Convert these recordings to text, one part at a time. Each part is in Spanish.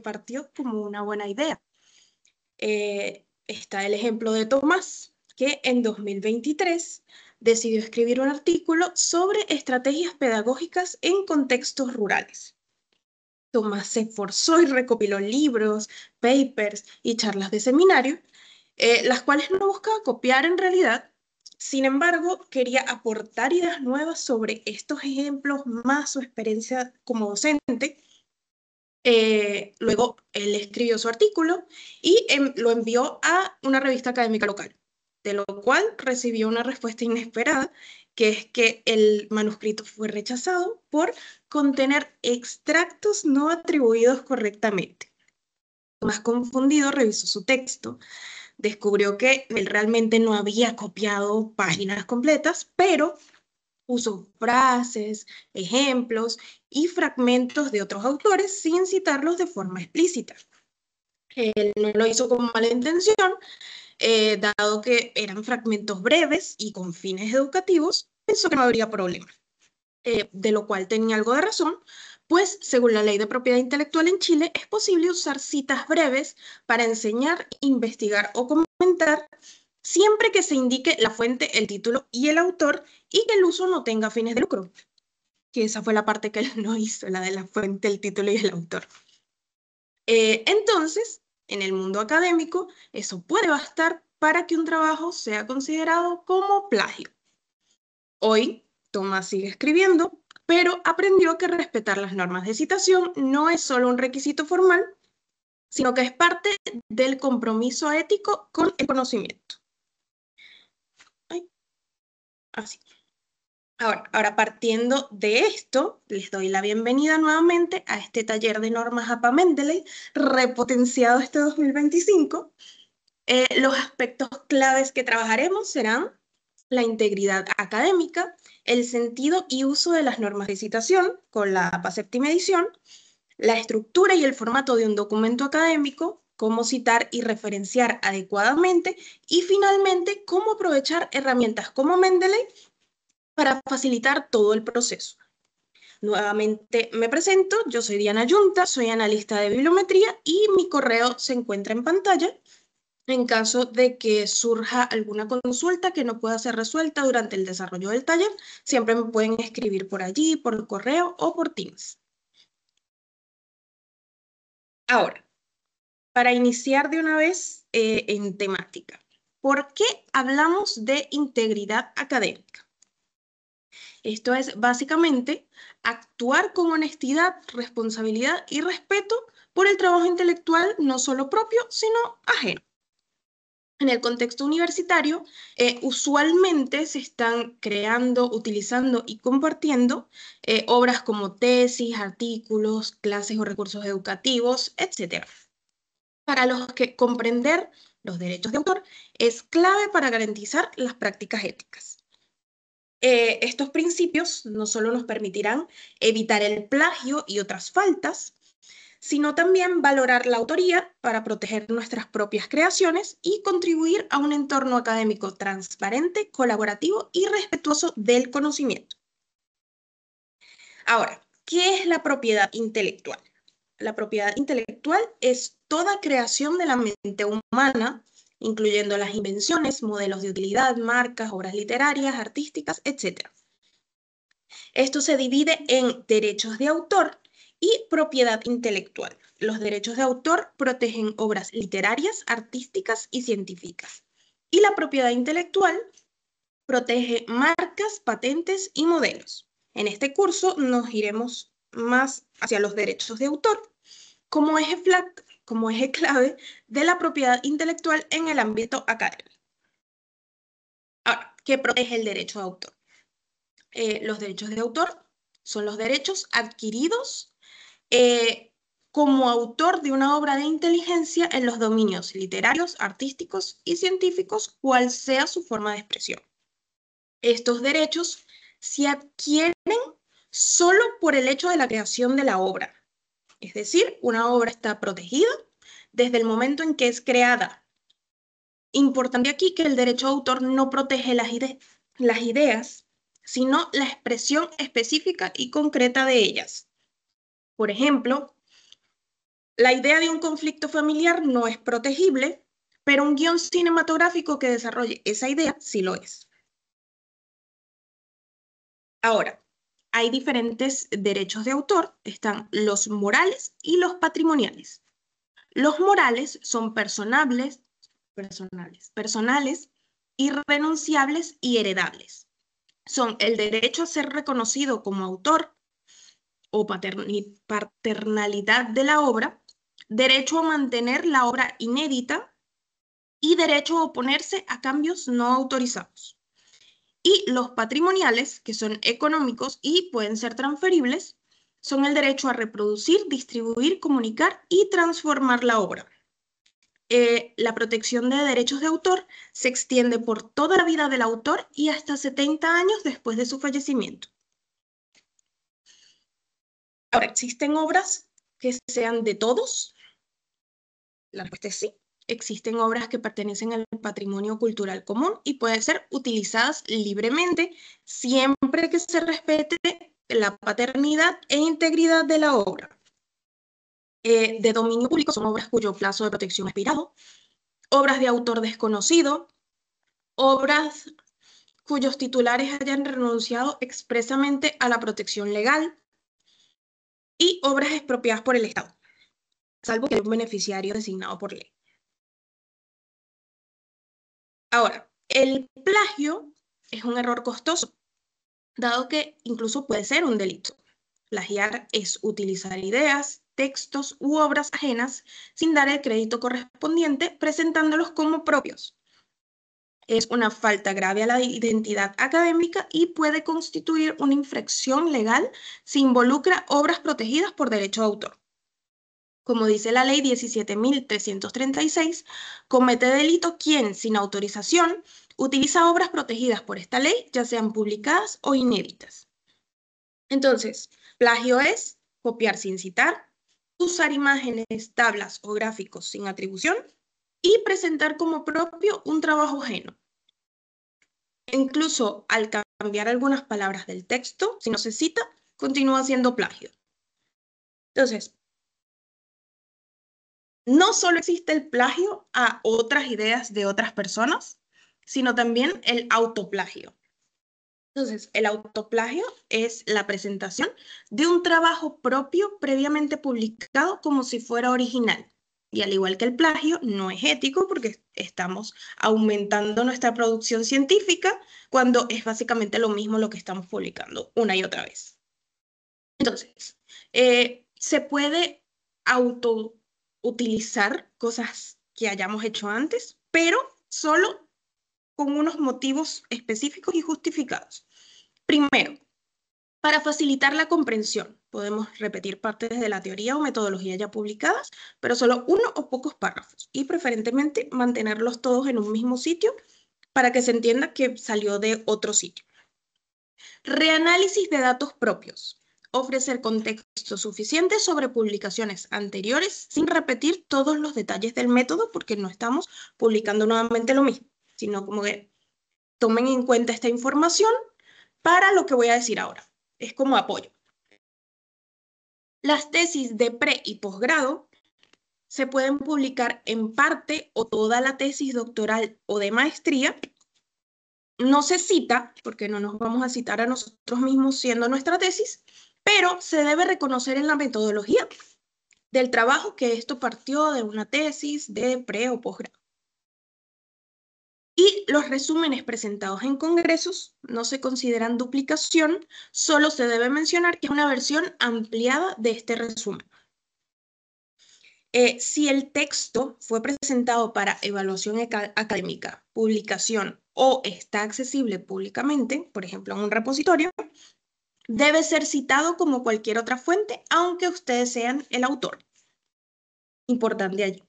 que partió como una buena idea. Está el ejemplo de Tomás, que en 2023 decidió escribir un artículo sobre estrategias pedagógicas en contextos rurales. Tomás se esforzó y recopiló libros, papers y charlas de seminario, las cuales no buscaba copiar en realidad. Sin embargo, quería aportar ideas nuevas sobre estos ejemplos más su experiencia como docente. Luego, él escribió su artículo y lo envió a una revista académica local, de lo cual recibió una respuesta inesperada, que es que el manuscrito fue rechazado por contener extractos no atribuidos correctamente. Más confundido, revisó su texto, descubrió que él realmente no había copiado páginas completas, pero usó frases, ejemplos y fragmentos de otros autores sin citarlos de forma explícita. Él no lo hizo con mala intención, dado que eran fragmentos breves y con fines educativos, pensó que no habría problema, de lo cual tenía algo de razón, pues según la Ley de Propiedad Intelectual en Chile es posible usar citas breves para enseñar, investigar o comentar, siempre que se indique la fuente, el título y el autor, y que el uso no tenga fines de lucro. Que esa fue la parte que él no hizo, la de la fuente, el título y el autor. Entonces, en el mundo académico, eso puede bastar para que un trabajo sea considerado como plagio. Hoy, Tomás sigue escribiendo, pero aprendió que respetar las normas de citación no es solo un requisito formal, sino que es parte del compromiso ético con el conocimiento. Ay, así. Ahora, partiendo de esto, les doy la bienvenida nuevamente a este taller de normas APA Mendeley, repotenciado este 2025. Los aspectos claves que trabajaremos serán la integridad académica, el sentido y uso de las normas de citación con la APA séptima edición, la estructura y el formato de un documento académico, cómo citar y referenciar adecuadamente, y finalmente, cómo aprovechar herramientas como Mendeley para facilitar todo el proceso. Nuevamente me presento, yo soy Diana Yunta, soy analista de bibliometría y mi correo se encuentra en pantalla en caso de que surja alguna consulta que no pueda ser resuelta durante el desarrollo del taller. Siempre me pueden escribir por allí, por correo o por Teams. Ahora, para iniciar de una vez en temática, ¿por qué hablamos de integridad académica? Esto es básicamente actuar con honestidad, responsabilidad y respeto por el trabajo intelectual no solo propio, sino ajeno. En el contexto universitario, usualmente se están creando, utilizando y compartiendo obras como tesis, artículos, clases o recursos educativos, etc. Para los que comprender los derechos de autor es clave para garantizar las prácticas éticas. Estos principios no solo nos permitirán evitar el plagio y otras faltas, sino también valorar la autoría para proteger nuestras propias creaciones y contribuir a un entorno académico transparente, colaborativo y respetuoso del conocimiento. Ahora, ¿qué es la propiedad intelectual? La propiedad intelectual es toda creación de la mente humana, incluyendo las invenciones, modelos de utilidad, marcas, obras literarias, artísticas, etc. Esto se divide en derechos de autor y propiedad intelectual. Los derechos de autor protegen obras literarias, artísticas y científicas. Y la propiedad intelectual protege marcas, patentes y modelos. En este curso nos iremos más hacia los derechos de autor como eje clave de la propiedad intelectual en el ámbito académico. Ahora, ¿qué protege el derecho de autor? Los derechos de autor son los derechos adquiridos como autor de una obra de inteligencia en los dominios literarios, artísticos y científicos, cual sea su forma de expresión. Estos derechos se adquieren solo por el hecho de la creación de la obra. Es decir, una obra está protegida desde el momento en que es creada. Importante aquí que el derecho de autor no protege las ideas, sino la expresión específica y concreta de ellas. Por ejemplo, La idea de un conflicto familiar no es protegible, pero un guión cinematográfico que desarrolle esa idea sí lo es. Ahora, hay diferentes derechos de autor, están los morales y los patrimoniales. Los morales son personales, irrenunciables y heredables. Son el derecho a ser reconocido como autor o paternalidad de la obra, derecho a mantener la obra inédita y derecho a oponerse a cambios no autorizados. Y los patrimoniales, que son económicos y pueden ser transferibles, son el derecho a reproducir, distribuir, comunicar y transformar la obra. La protección de derechos de autor se extiende por toda la vida del autor y hasta 70 años después de su fallecimiento. Ahora, ¿existen obras que sean de todos? La respuesta es sí. Existen obras que pertenecen al patrimonio cultural común y pueden ser utilizadas libremente siempre que se respete la paternidad e integridad de la obra. De dominio público son obras cuyo plazo de protección ha expirado, obras de autor desconocido, obras cuyos titulares hayan renunciado expresamente a la protección legal y obras expropiadas por el Estado, salvo que haya un beneficiario designado por ley. Ahora, el plagio es un error costoso, dado que incluso puede ser un delito. Plagiar es utilizar ideas, textos u obras ajenas sin dar el crédito correspondiente, presentándolos como propios. Es una falta grave a la identidad académica y puede constituir una infracción legal si involucra obras protegidas por derecho de autor. Como dice la ley 17.336, comete delito quien, sin autorización, utiliza obras protegidas por esta ley, ya sean publicadas o inéditas. Entonces, plagio es copiar sin citar, usar imágenes, tablas o gráficos sin atribución y presentar como propio un trabajo ajeno. Incluso al cambiar algunas palabras del texto, si no se cita, continúa siendo plagio. Entonces, no solo existe el plagio a otras ideas de otras personas, sino también el autoplagio. Entonces, el autoplagio es la presentación de un trabajo propio previamente publicado como si fuera original. Y al igual que el plagio, no es ético porque estamos aumentando nuestra producción científica cuando es básicamente lo mismo lo que estamos publicando una y otra vez. Entonces, se puede autoutilizar cosas que hayamos hecho antes, pero solo con unos motivos específicos y justificados. Primero, para facilitar la comprensión, podemos repetir partes de la teoría o metodología ya publicadas, pero solo uno o pocos párrafos, y preferentemente mantenerlos todos en un mismo sitio para que se entienda que salió de otro sitio. Reanálisis de datos propios. Ofrecer contexto suficiente sobre publicaciones anteriores sin repetir todos los detalles del método porque no estamos publicando nuevamente lo mismo, sino como que tomen en cuenta esta información para lo que voy a decir ahora. Es como apoyo. Las tesis de pre y posgrado se pueden publicar en parte o toda la tesis doctoral o de maestría. No se cita, porque no nos vamos a citar a nosotros mismos siendo nuestra tesis, pero se debe reconocer en la metodología del trabajo que esto partió de una tesis de pre o posgrado. Y los resúmenes presentados en congresos no se consideran duplicación, solo se debe mencionar que es una versión ampliada de este resumen. Si el texto fue presentado para evaluación académica, publicación o está accesible públicamente, por ejemplo en un repositorio, debe ser citado como cualquier otra fuente, aunque ustedes sean el autor. Importante allí.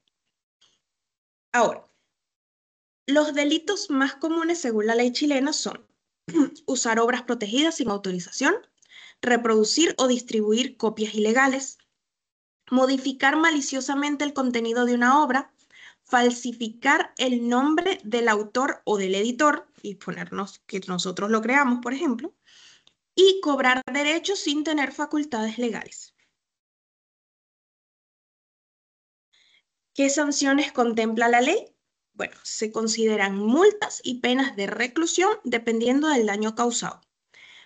Ahora, los delitos más comunes según la ley chilena son usar obras protegidas sin autorización, reproducir o distribuir copias ilegales, modificar maliciosamente el contenido de una obra, falsificar el nombre del autor o del editor y ponernos que nosotros lo creamos, por ejemplo, y cobrar derechos sin tener facultades legales. ¿Qué sanciones contempla la ley? Bueno, se consideran multas y penas de reclusión dependiendo del daño causado.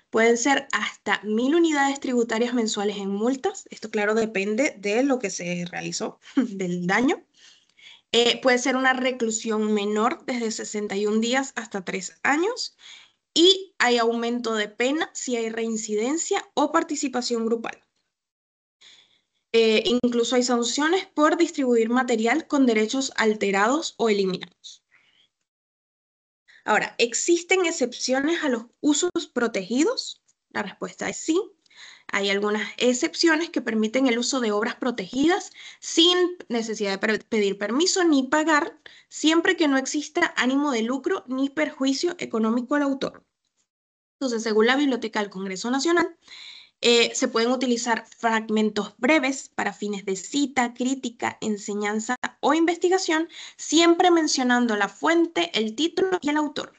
Pueden ser hasta 1.000 unidades tributarias mensuales en multas. Esto, claro, depende de lo que se realizó, del daño. Puede ser una reclusión menor desde 61 días hasta 3 años. Y hay aumento de pena si hay reincidencia o participación grupal. Incluso hay sanciones por distribuir material con derechos alterados o eliminados. Ahora, ¿existen excepciones a los usos protegidos? La respuesta es sí. Hay algunas excepciones que permiten el uso de obras protegidas sin necesidad de pedir permiso ni pagar, siempre que no exista ánimo de lucro ni perjuicio económico al autor. Entonces, según la Biblioteca del Congreso Nacional, se pueden utilizar fragmentos breves para fines de cita, crítica, enseñanza o investigación, siempre mencionando la fuente, el título y el autor.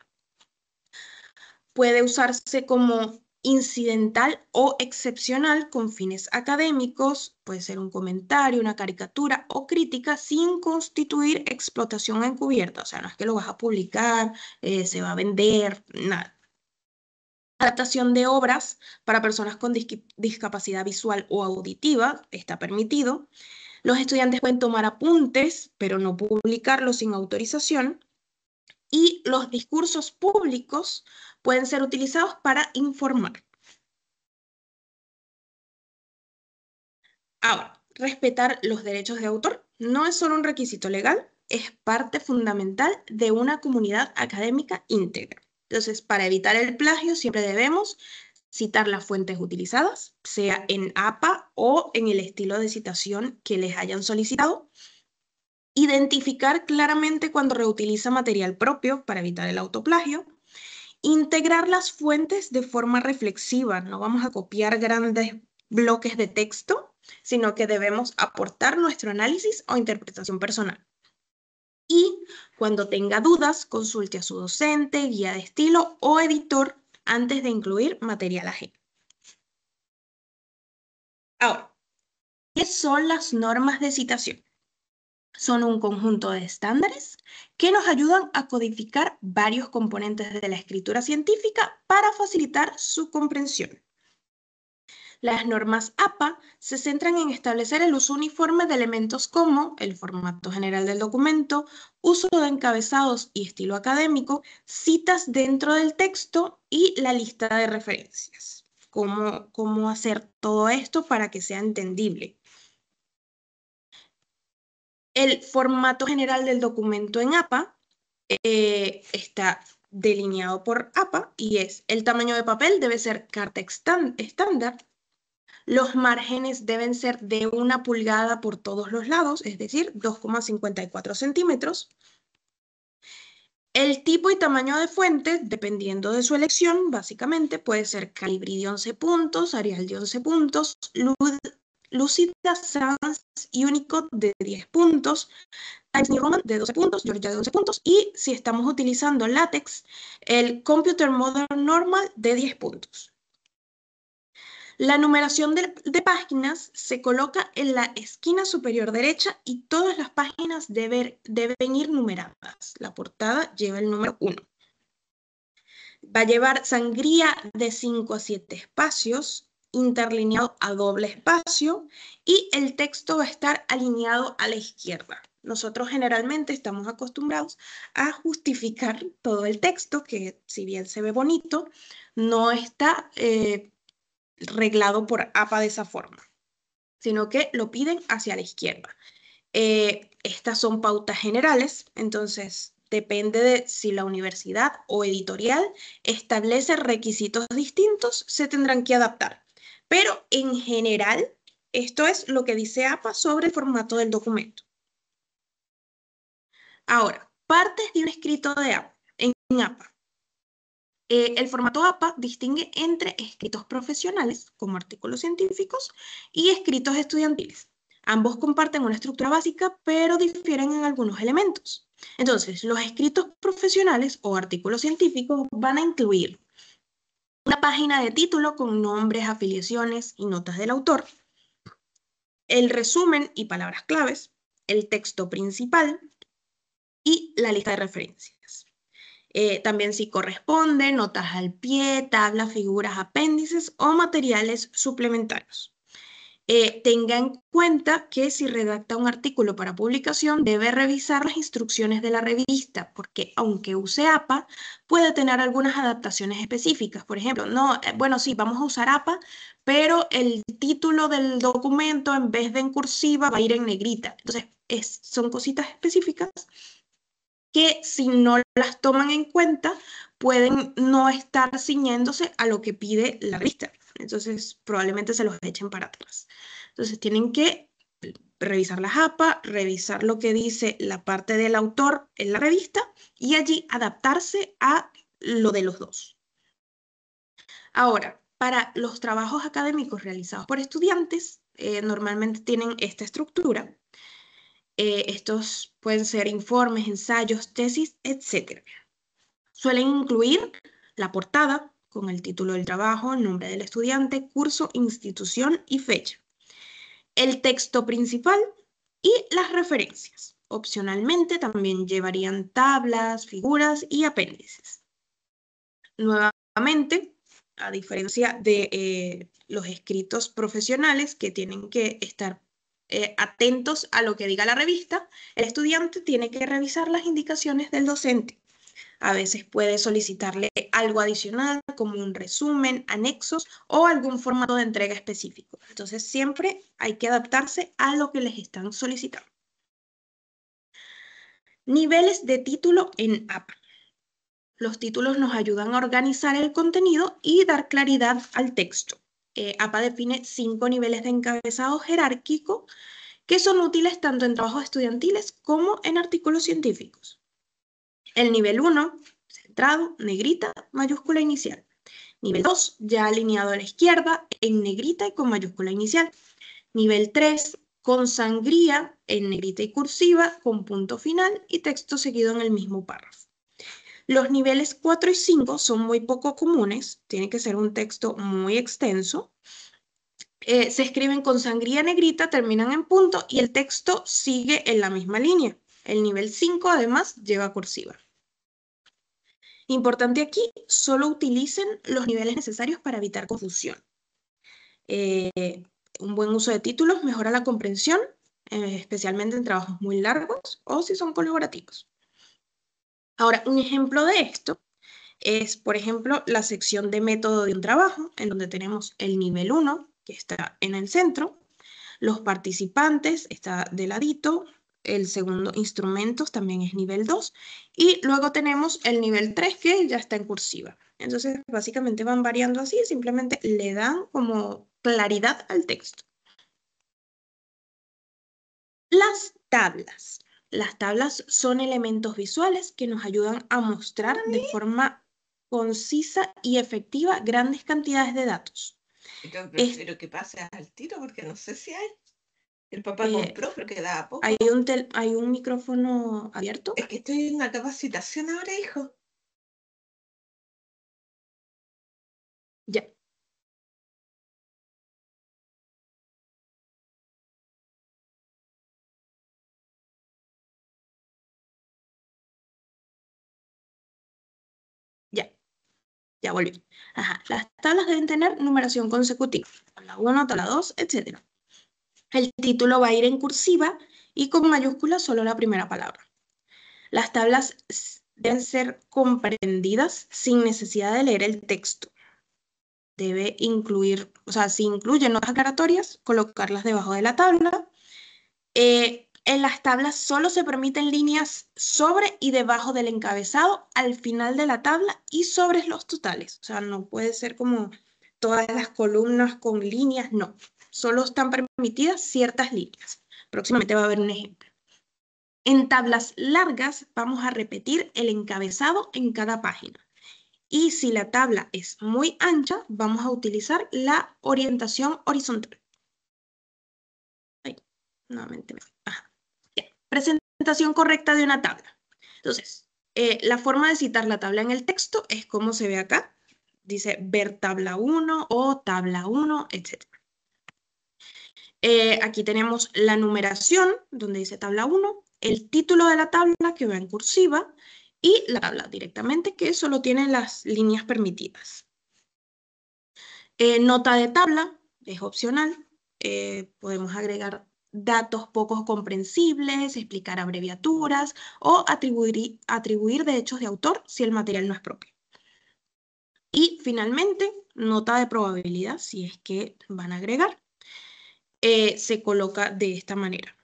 Puede usarse como incidental o excepcional con fines académicos, puede ser un comentario, una caricatura o crítica sin constituir explotación encubierta. O sea, no es que lo vas a publicar, se va a vender, nada. Adaptación de obras para personas con discapacidad visual o auditiva está permitido. Los estudiantes pueden tomar apuntes, pero no publicarlos sin autorización. Y los discursos públicos pueden ser utilizados para informar. Ahora, respetar los derechos de autor no es solo un requisito legal, es parte fundamental de una comunidad académica íntegra. Entonces, para evitar el plagio, siempre debemos citar las fuentes utilizadas, sea en APA o en el estilo de citación que les hayan solicitado. Identificar claramente cuando reutiliza material propio para evitar el autoplagio. Integrar las fuentes de forma reflexiva. No vamos a copiar grandes bloques de texto, sino que debemos aportar nuestro análisis o interpretación personal. Y cuando tenga dudas, consulte a su docente, guía de estilo o editor antes de incluir material ajeno. Ahora, ¿qué son las normas de citación? Son un conjunto de estándares que nos ayudan a codificar varios componentes de la escritura científica para facilitar su comprensión. Las normas APA se centran en establecer el uso uniforme de elementos como el formato general del documento, uso de encabezados y estilo académico, citas dentro del texto y la lista de referencias. ¿Cómo hacer todo esto para que sea entendible? El formato general del documento en APA está delineado por APA y es: el tamaño de papel debe ser carta estándar. Los márgenes deben ser de 1 pulgada por todos los lados, es decir, 2,54 centímetros. El tipo y tamaño de fuente, dependiendo de su elección, básicamente puede ser Calibri de 11 puntos, Arial de 11 puntos, Lucida Sans Unicode de 10 puntos, Times New Roman de 12 puntos, Georgia de 11 puntos, y si estamos utilizando látex, el Computer Modern Normal de 10 puntos. La numeración de páginas se coloca en la esquina superior derecha y todas las páginas deben ir numeradas. La portada lleva el número 1. Va a llevar sangría de 5 a 7 espacios, interlineado a doble espacio, y el texto va a estar alineado a la izquierda. Nosotros generalmente estamos acostumbrados a justificar todo el texto, que si bien se ve bonito, no está reglado por APA de esa forma, sino que lo piden hacia la izquierda. Estas son pautas generales, entonces depende de si la universidad o editorial establece requisitos distintos, se tendrán que adaptar. Pero en general, esto es lo que dice APA sobre el formato del documento. Ahora, partes de un escrito de APA, en APA. El formato APA distingue entre escritos profesionales, como artículos científicos, y escritos estudiantiles. Ambos comparten una estructura básica, pero difieren en algunos elementos. Entonces, los escritos profesionales o artículos científicos van a incluir una página de título con nombres, afiliaciones y notas del autor, el resumen y palabras claves, el texto principal y la lista de referencias. También si corresponde, notas al pie, tablas, figuras, apéndices o materiales suplementarios. Tenga en cuenta que si redacta un artículo para publicación, debe revisar las instrucciones de la revista, porque aunque use APA, puede tener algunas adaptaciones específicas. Por ejemplo, bueno, sí, vamos a usar APA, pero el título del documento, en vez de en cursiva, va a ir en negrita. Entonces, son cositas específicas que si no las toman en cuenta, pueden no estar ciñéndose a lo que pide la revista. Entonces, probablemente se los echen para atrás. Entonces, tienen que revisar las APA, revisar lo que dice la parte del autor en la revista y allí adaptarse a lo de los dos. Ahora, para los trabajos académicos realizados por estudiantes, normalmente tienen esta estructura. Estos pueden ser informes, ensayos, tesis, etc. Suelen incluir la portada con el título del trabajo, el nombre del estudiante, curso, institución y fecha. El texto principal y las referencias. Opcionalmente también llevarían tablas, figuras y apéndices. Nuevamente, a diferencia de los escritos profesionales que tienen que estar atentos a lo que diga la revista, el estudiante tiene que revisar las indicaciones del docente. A veces puede solicitarle algo adicional, como un resumen, anexos o algún formato de entrega específico. Entonces, siempre hay que adaptarse a lo que les están solicitando. Niveles de título en APA. Los títulos nos ayudan a organizar el contenido y dar claridad al texto. APA define 5 niveles de encabezado jerárquico que son útiles tanto en trabajos estudiantiles como en artículos científicos. El nivel 1, centrado, negrita, mayúscula inicial. Nivel 2, ya alineado a la izquierda, en negrita y con mayúscula inicial. Nivel 3, con sangría, en negrita y cursiva, con punto final y texto seguido en el mismo párrafo. Los niveles 4 y 5 son muy poco comunes, tiene que ser un texto muy extenso. Se escriben con sangría negrita, terminan en punto y el texto sigue en la misma línea. El nivel 5 además lleva cursiva. Importante aquí, solo utilicen los niveles necesarios para evitar confusión. Un buen uso de títulos mejora la comprensión, especialmente en trabajos muy largos o si son colaborativos. Ahora, un ejemplo de esto es, por ejemplo, la sección de método de un trabajo, en donde tenemos el nivel 1, que está en el centro, los participantes, está de ladito, el segundo, instrumentos, también es nivel 2, y luego tenemos el nivel 3, que ya está en cursiva. Entonces, básicamente van variando así, simplemente le dan como claridad al texto. Las tablas. Las tablas son elementos visuales que nos ayudan a mostrar de forma concisa y efectiva grandes cantidades de datos. Yo prefiero que pase al tiro porque no sé si hay. El papá compró, pero quedaba poco. ¿Hay un micrófono abierto? Es que estoy en una capacitación ahora, hijo. Ya. Ya volvió. Ajá. Las tablas deben tener numeración consecutiva. Tabla 1, tabla 2, etc. El título va a ir en cursiva y con mayúsculas solo la primera palabra. Las tablas deben ser comprendidas sin necesidad de leer el texto. Debe incluir, o sea, si incluye notas aclaratorias, colocarlas debajo de la tabla. En las tablas solo se permiten líneas sobre y debajo del encabezado, al final de la tabla y sobre los totales. O sea, no puede ser como todas las columnas con líneas, no. Solo están permitidas ciertas líneas. Próximamente va a haber un ejemplo. En tablas largas vamos a repetir el encabezado en cada página. Y si la tabla es muy ancha, vamos a utilizar la orientación horizontal. Ay, nuevamente me fui. Ajá. Presentación correcta de una tabla. Entonces, la forma de citar la tabla en el texto es como se ve acá. Dice ver tabla 1 o tabla 1, etc. Aquí tenemos la numeración, donde dice tabla 1, el título de la tabla que va en cursiva y la tabla directamente que solo tiene las líneas permitidas. Nota de tabla es opcional. Podemos agregar datos poco comprensibles, explicar abreviaturas o atribuir derechos de autor si el material no es propio. Y finalmente, nota de probabilidad, si es que van a agregar, se coloca de esta manera.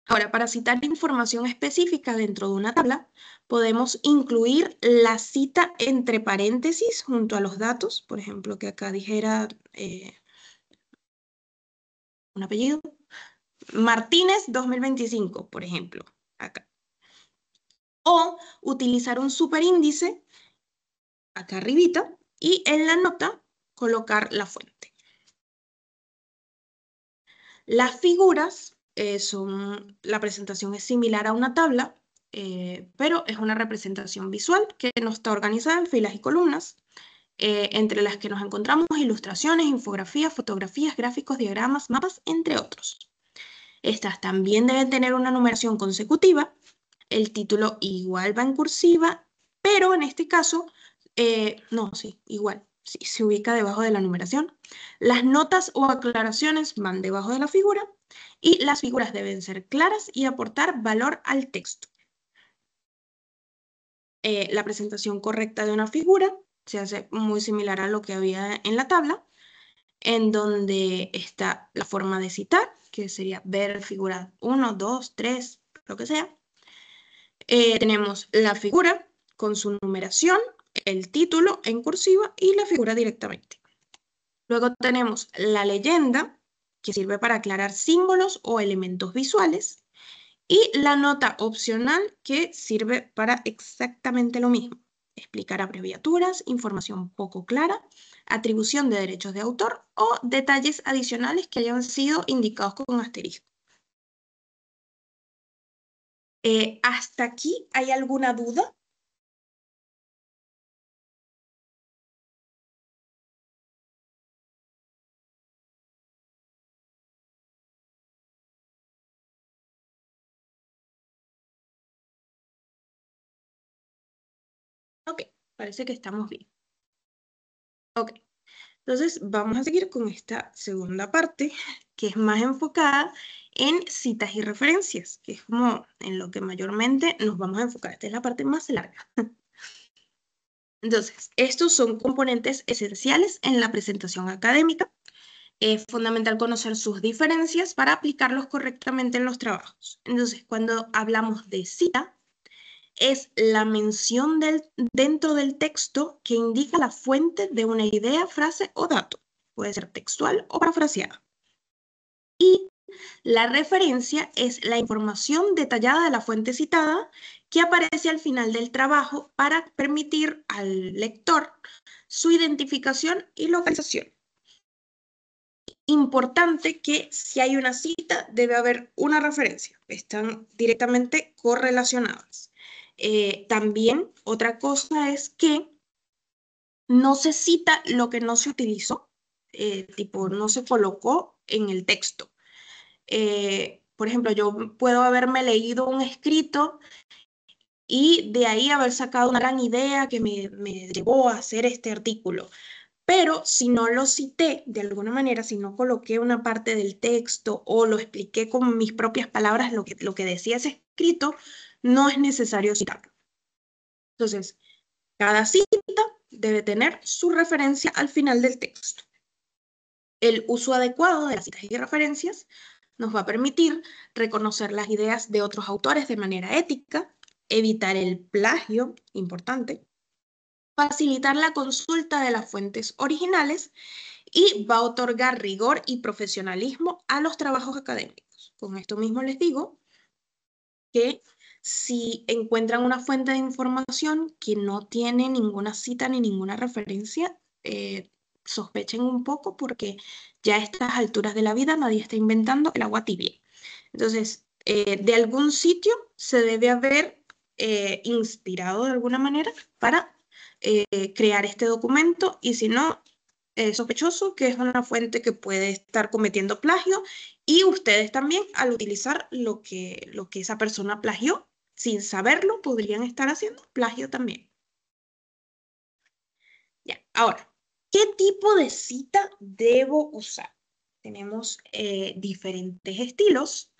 Ahora, para citar información específica dentro de una tabla, podemos incluir la cita entre paréntesis junto a los datos. Por ejemplo, que acá dijera un apellido. Martínez 2025, por ejemplo, acá. O utilizar un superíndice acá arribita y en la nota colocar la fuente. Las figuras la presentación es similar a una tabla, pero es una representación visual que no está organizada en filas y columnas, entre las que nos encontramos ilustraciones, infografías, fotografías, gráficos, diagramas, mapas, entre otros. Estas también deben tener una numeración consecutiva. El título igual va en cursiva, pero en este caso, igual, sí, se ubica debajo de la numeración. Las notas o aclaraciones van debajo de la figura y las figuras deben ser claras y aportar valor al texto. La presentación correcta de una figura se hace muy similar a lo que había en la tabla, en donde está la forma de citar, que sería ver figura 1, 2, 3, lo que sea. Tenemos la figura con su numeración, el título en cursiva y la figura directamente. Luego tenemos la leyenda, que sirve para aclarar símbolos o elementos visuales, y la nota opcional, que sirve para exactamente lo mismo: explicar abreviaturas, información poco clara, atribución de derechos de autor o detalles adicionales que hayan sido indicados con asterisco. ¿Hasta aquí hay alguna duda? Ok, parece que estamos bien. Ok, entonces vamos a seguir con esta segunda parte, que es más enfocada en citas y referencias, que es como en lo que mayormente nos vamos a enfocar. Esta es la parte más larga. Entonces, estos son componentes esenciales en la presentación académica. Es fundamental conocer sus diferencias para aplicarlos correctamente en los trabajos. Entonces, cuando hablamos de cita, es la mención dentro del texto que indica la fuente de una idea, frase o dato. Puede ser textual o parafraseada. Y la referencia es la información detallada de la fuente citada que aparece al final del trabajo para permitir al lector su identificación y localización. Importante que si hay una cita debe haber una referencia. Están directamente correlacionadas. También otra cosa es que no se cita lo que no se utilizó, tipo no se colocó en el texto. Por ejemplo, yo puedo haberme leído un escrito y de ahí haber sacado una gran idea que me llevó a hacer este artículo. Pero si no lo cité de alguna manera, si no coloqué una parte del texto o lo expliqué con mis propias palabras lo que decía ese escrito, no es necesario citarlo. Entonces, cada cita debe tener su referencia al final del texto. El uso adecuado de las citas y referencias nos va a permitir reconocer las ideas de otros autores de manera ética, evitar el plagio, importante, facilitar la consulta de las fuentes originales y va a otorgar rigor y profesionalismo a los trabajos académicos. Con esto mismo les digo que si encuentran una fuente de información que no tiene ninguna cita ni ninguna referencia, sospechen un poco porque ya a estas alturas de la vida nadie está inventando el agua tibia. Entonces, de algún sitio se debe haber inspirado de alguna manera para crear este documento y si no, sospechoso que es una fuente que puede estar cometiendo plagio y ustedes también al utilizar lo que esa persona plagió, sin saberlo, podrían estar haciendo plagio también. Ya, ahora, ¿qué tipo de cita debo usar? Tenemos diferentes estilos.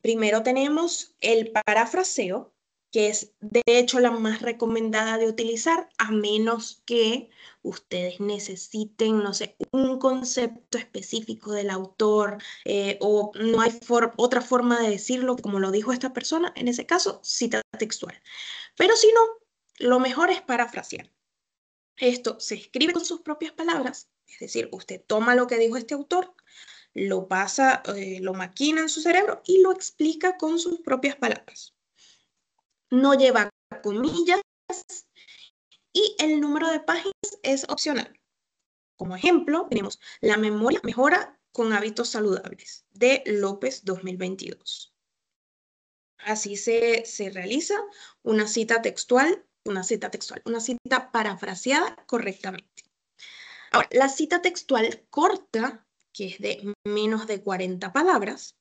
Primero tenemos el parafraseo, que es de hecho la más recomendada de utilizar, a menos que ustedes necesiten, no sé, un concepto específico del autor o no hay otra forma de decirlo como lo dijo esta persona, en ese caso, cita textual. Pero si no, lo mejor es parafrasear. Esto se escribe con sus propias palabras, es decir, usted toma lo que dijo este autor, lo pasa, lo maquina en su cerebro y lo explica con sus propias palabras. No lleva comillas y el número de páginas es opcional. Como ejemplo, tenemos La memoria mejora con hábitos saludables de López 2022. Así se realiza una cita textual, una cita parafraseada correctamente. Ahora, la cita textual corta, que es de menos de 40 palabras,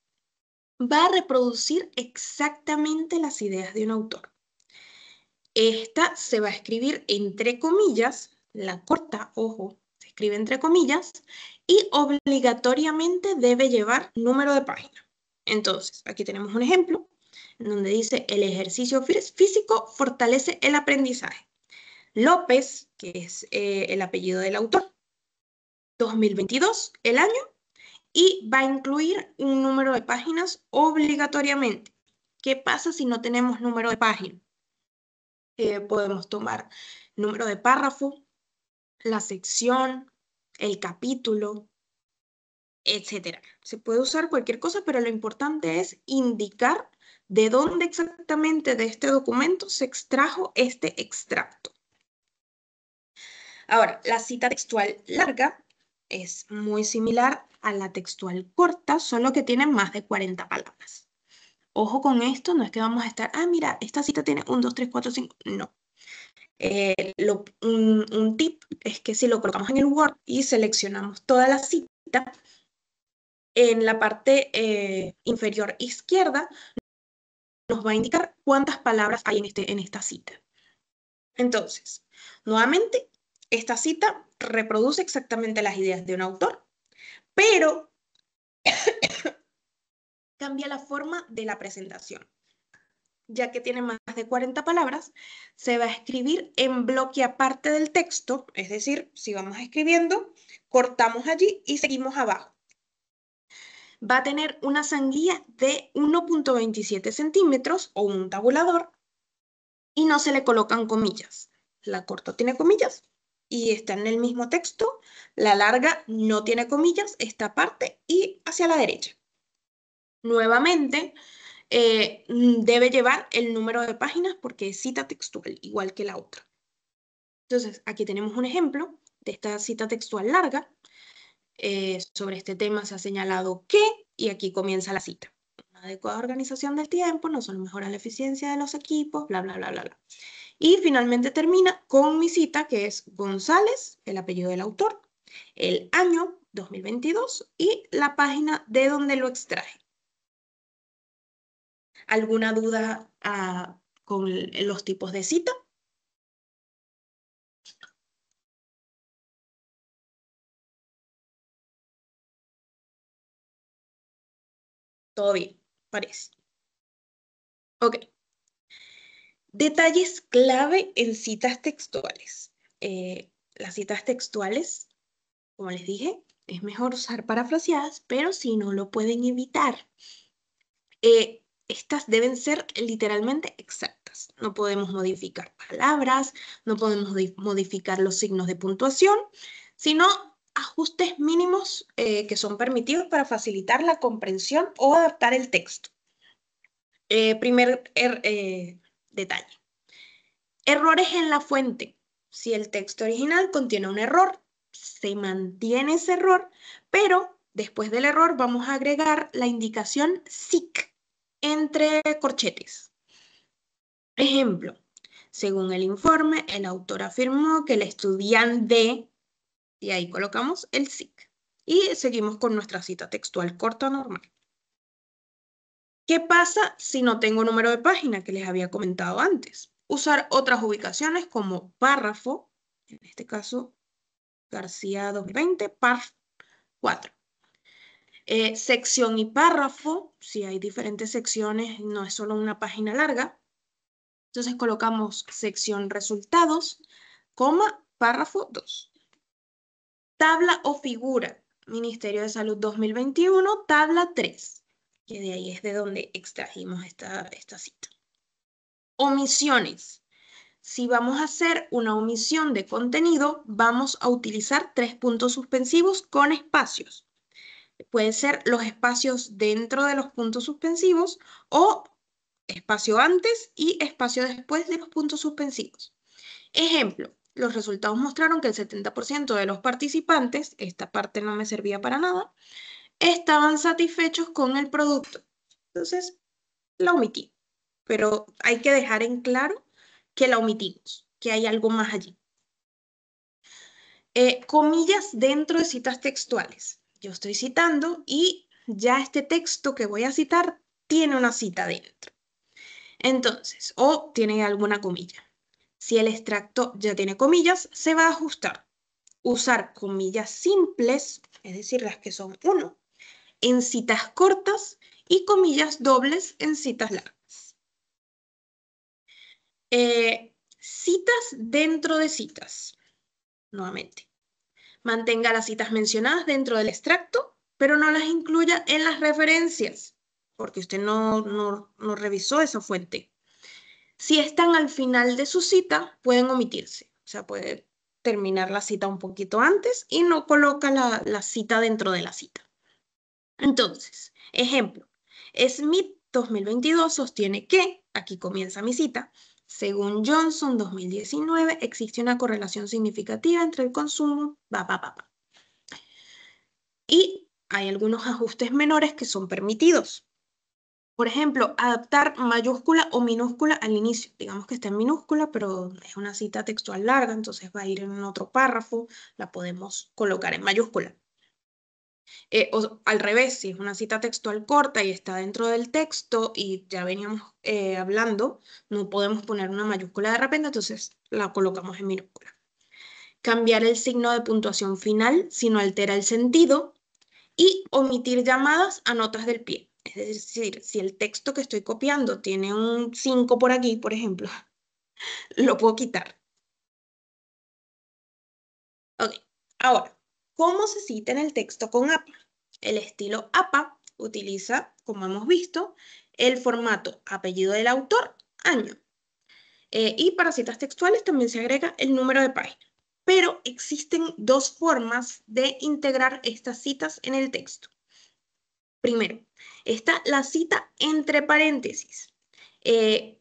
va a reproducir exactamente las ideas de un autor. Esta se va a escribir entre comillas, la corta, ojo, se escribe entre comillas, y obligatoriamente debe llevar número de página. Entonces, aquí tenemos un ejemplo en donde dice, el ejercicio físico fortalece el aprendizaje. López, que es el apellido del autor, 2022, el año, y va a incluir un número de páginas obligatoriamente. ¿Qué pasa si no tenemos número de página? Podemos tomar número de párrafo, la sección, el capítulo, etc. Se puede usar cualquier cosa, pero lo importante es indicar de dónde exactamente de este documento se extrajo este extracto. Ahora, la cita textual larga es muy similar a la textual corta, solo que tiene más de 40 palabras. Ojo con esto, no es que vamos a estar, mira, esta cita tiene 1, 2, 3, 4, 5. No. Un tip es que si lo colocamos en el Word y seleccionamos toda la cita, en la parte inferior izquierda nos va a indicar cuántas palabras hay en esta cita. Entonces, nuevamente, esta cita reproduce exactamente las ideas de un autor, pero cambia la forma de la presentación. Ya que tiene más de 40 palabras, se va a escribir en bloque aparte del texto, es decir, si vamos escribiendo, cortamos allí y seguimos abajo. Va a tener una zanguilla de 1.27 centímetros o un tabulador y no se le colocan comillas. La corta tiene comillas y está en el mismo texto. La larga no tiene comillas, esta aparte y hacia la derecha. Nuevamente, debe llevar el número de páginas porque es cita textual, igual que la otra. Entonces, aquí tenemos un ejemplo de esta cita textual larga. Sobre este tema se ha señalado que, y aquí comienza la cita. Una adecuada organización del tiempo no solo mejora la eficiencia de los equipos, bla, bla, bla, bla, bla. Y finalmente termina con mi cita, que es González, el apellido del autor, el año 2022 y la página de donde lo extraje. ¿Alguna duda con los tipos de cita? Todo bien, parece. Ok. Detalles clave en citas textuales. Las citas textuales, como les dije, es mejor usar parafraseadas, pero si no lo pueden evitar, estas deben ser literalmente exactas. No podemos modificar palabras, no podemos modificar los signos de puntuación, sino ajustes mínimos que son permitidos para facilitar la comprensión o adaptar el texto. Primer detalle. Errores en la fuente. Si el texto original contiene un error, se mantiene ese error, pero después del error vamos a agregar la indicación SIC entre corchetes. Ejemplo, Según el informe, el autor afirmó que el estudiante, y ahí colocamos el SIC. Y seguimos con nuestra cita textual corta normal. ¿Qué pasa si no tengo número de página que les había comentado antes? Usar otras ubicaciones como párrafo, en este caso García 2020, par 4. Sección y párrafo, si hay diferentes secciones, no es solo una página larga. Entonces colocamos sección resultados, coma, párrafo 2. Tabla o figura, Ministerio de Salud 2021, tabla 3, que de ahí es de donde extrajimos esta cita. Omisiones. Si vamos a hacer una omisión de contenido, vamos a utilizar 3 puntos suspensivos con espacios. Pueden ser los espacios dentro de los puntos suspensivos o espacio antes y espacio después de los puntos suspensivos. Ejemplo, los resultados mostraron que el 70% de los participantes, esta parte no me servía para nada, estaban satisfechos con el producto. Entonces, la omití. Pero hay que dejar en claro que la omitimos, que hay algo más allí. Comillas dentro de citas textuales. Yo estoy citando y ya este texto que voy a citar tiene una cita dentro. Entonces, o tiene alguna comilla. Si el extracto ya tiene comillas, se va a ajustar. Usar comillas simples, es decir, las que son 1, en citas cortas y comillas dobles en citas largas. Citas dentro de citas. Nuevamente. Mantenga las citas mencionadas dentro del extracto, pero no las incluya en las referencias, porque usted no revisó esa fuente. Si están al final de su cita, pueden omitirse. O sea, puede terminar la cita un poquito antes y no coloca la cita dentro de la cita. Entonces, ejemplo, Smith 2022 sostiene que, aquí comienza mi cita, según Johnson 2019, existe una correlación significativa entre el consumo, y hay algunos ajustes menores que son permitidos. Por ejemplo, adaptar mayúscula o minúscula al inicio. Digamos que está en minúscula, pero es una cita textual larga, entonces va a ir en otro párrafo, la podemos colocar en mayúscula. O al revés, si es una cita textual corta y está dentro del texto y ya veníamos hablando, no podemos poner una mayúscula de repente, entonces la colocamos en minúscula. Cambiar el signo de puntuación final si no altera el sentido y omitir llamadas a notas del pie. Es decir, si el texto que estoy copiando tiene un 5 por aquí, por ejemplo, lo puedo quitar. Ok, ahora, ¿cómo se cita en el texto con APA? El estilo APA utiliza, como hemos visto, el formato apellido del autor, año. Y para citas textuales también se agrega el número de página. Pero existen dos formas de integrar estas citas en el texto. Primero, está la cita entre paréntesis, que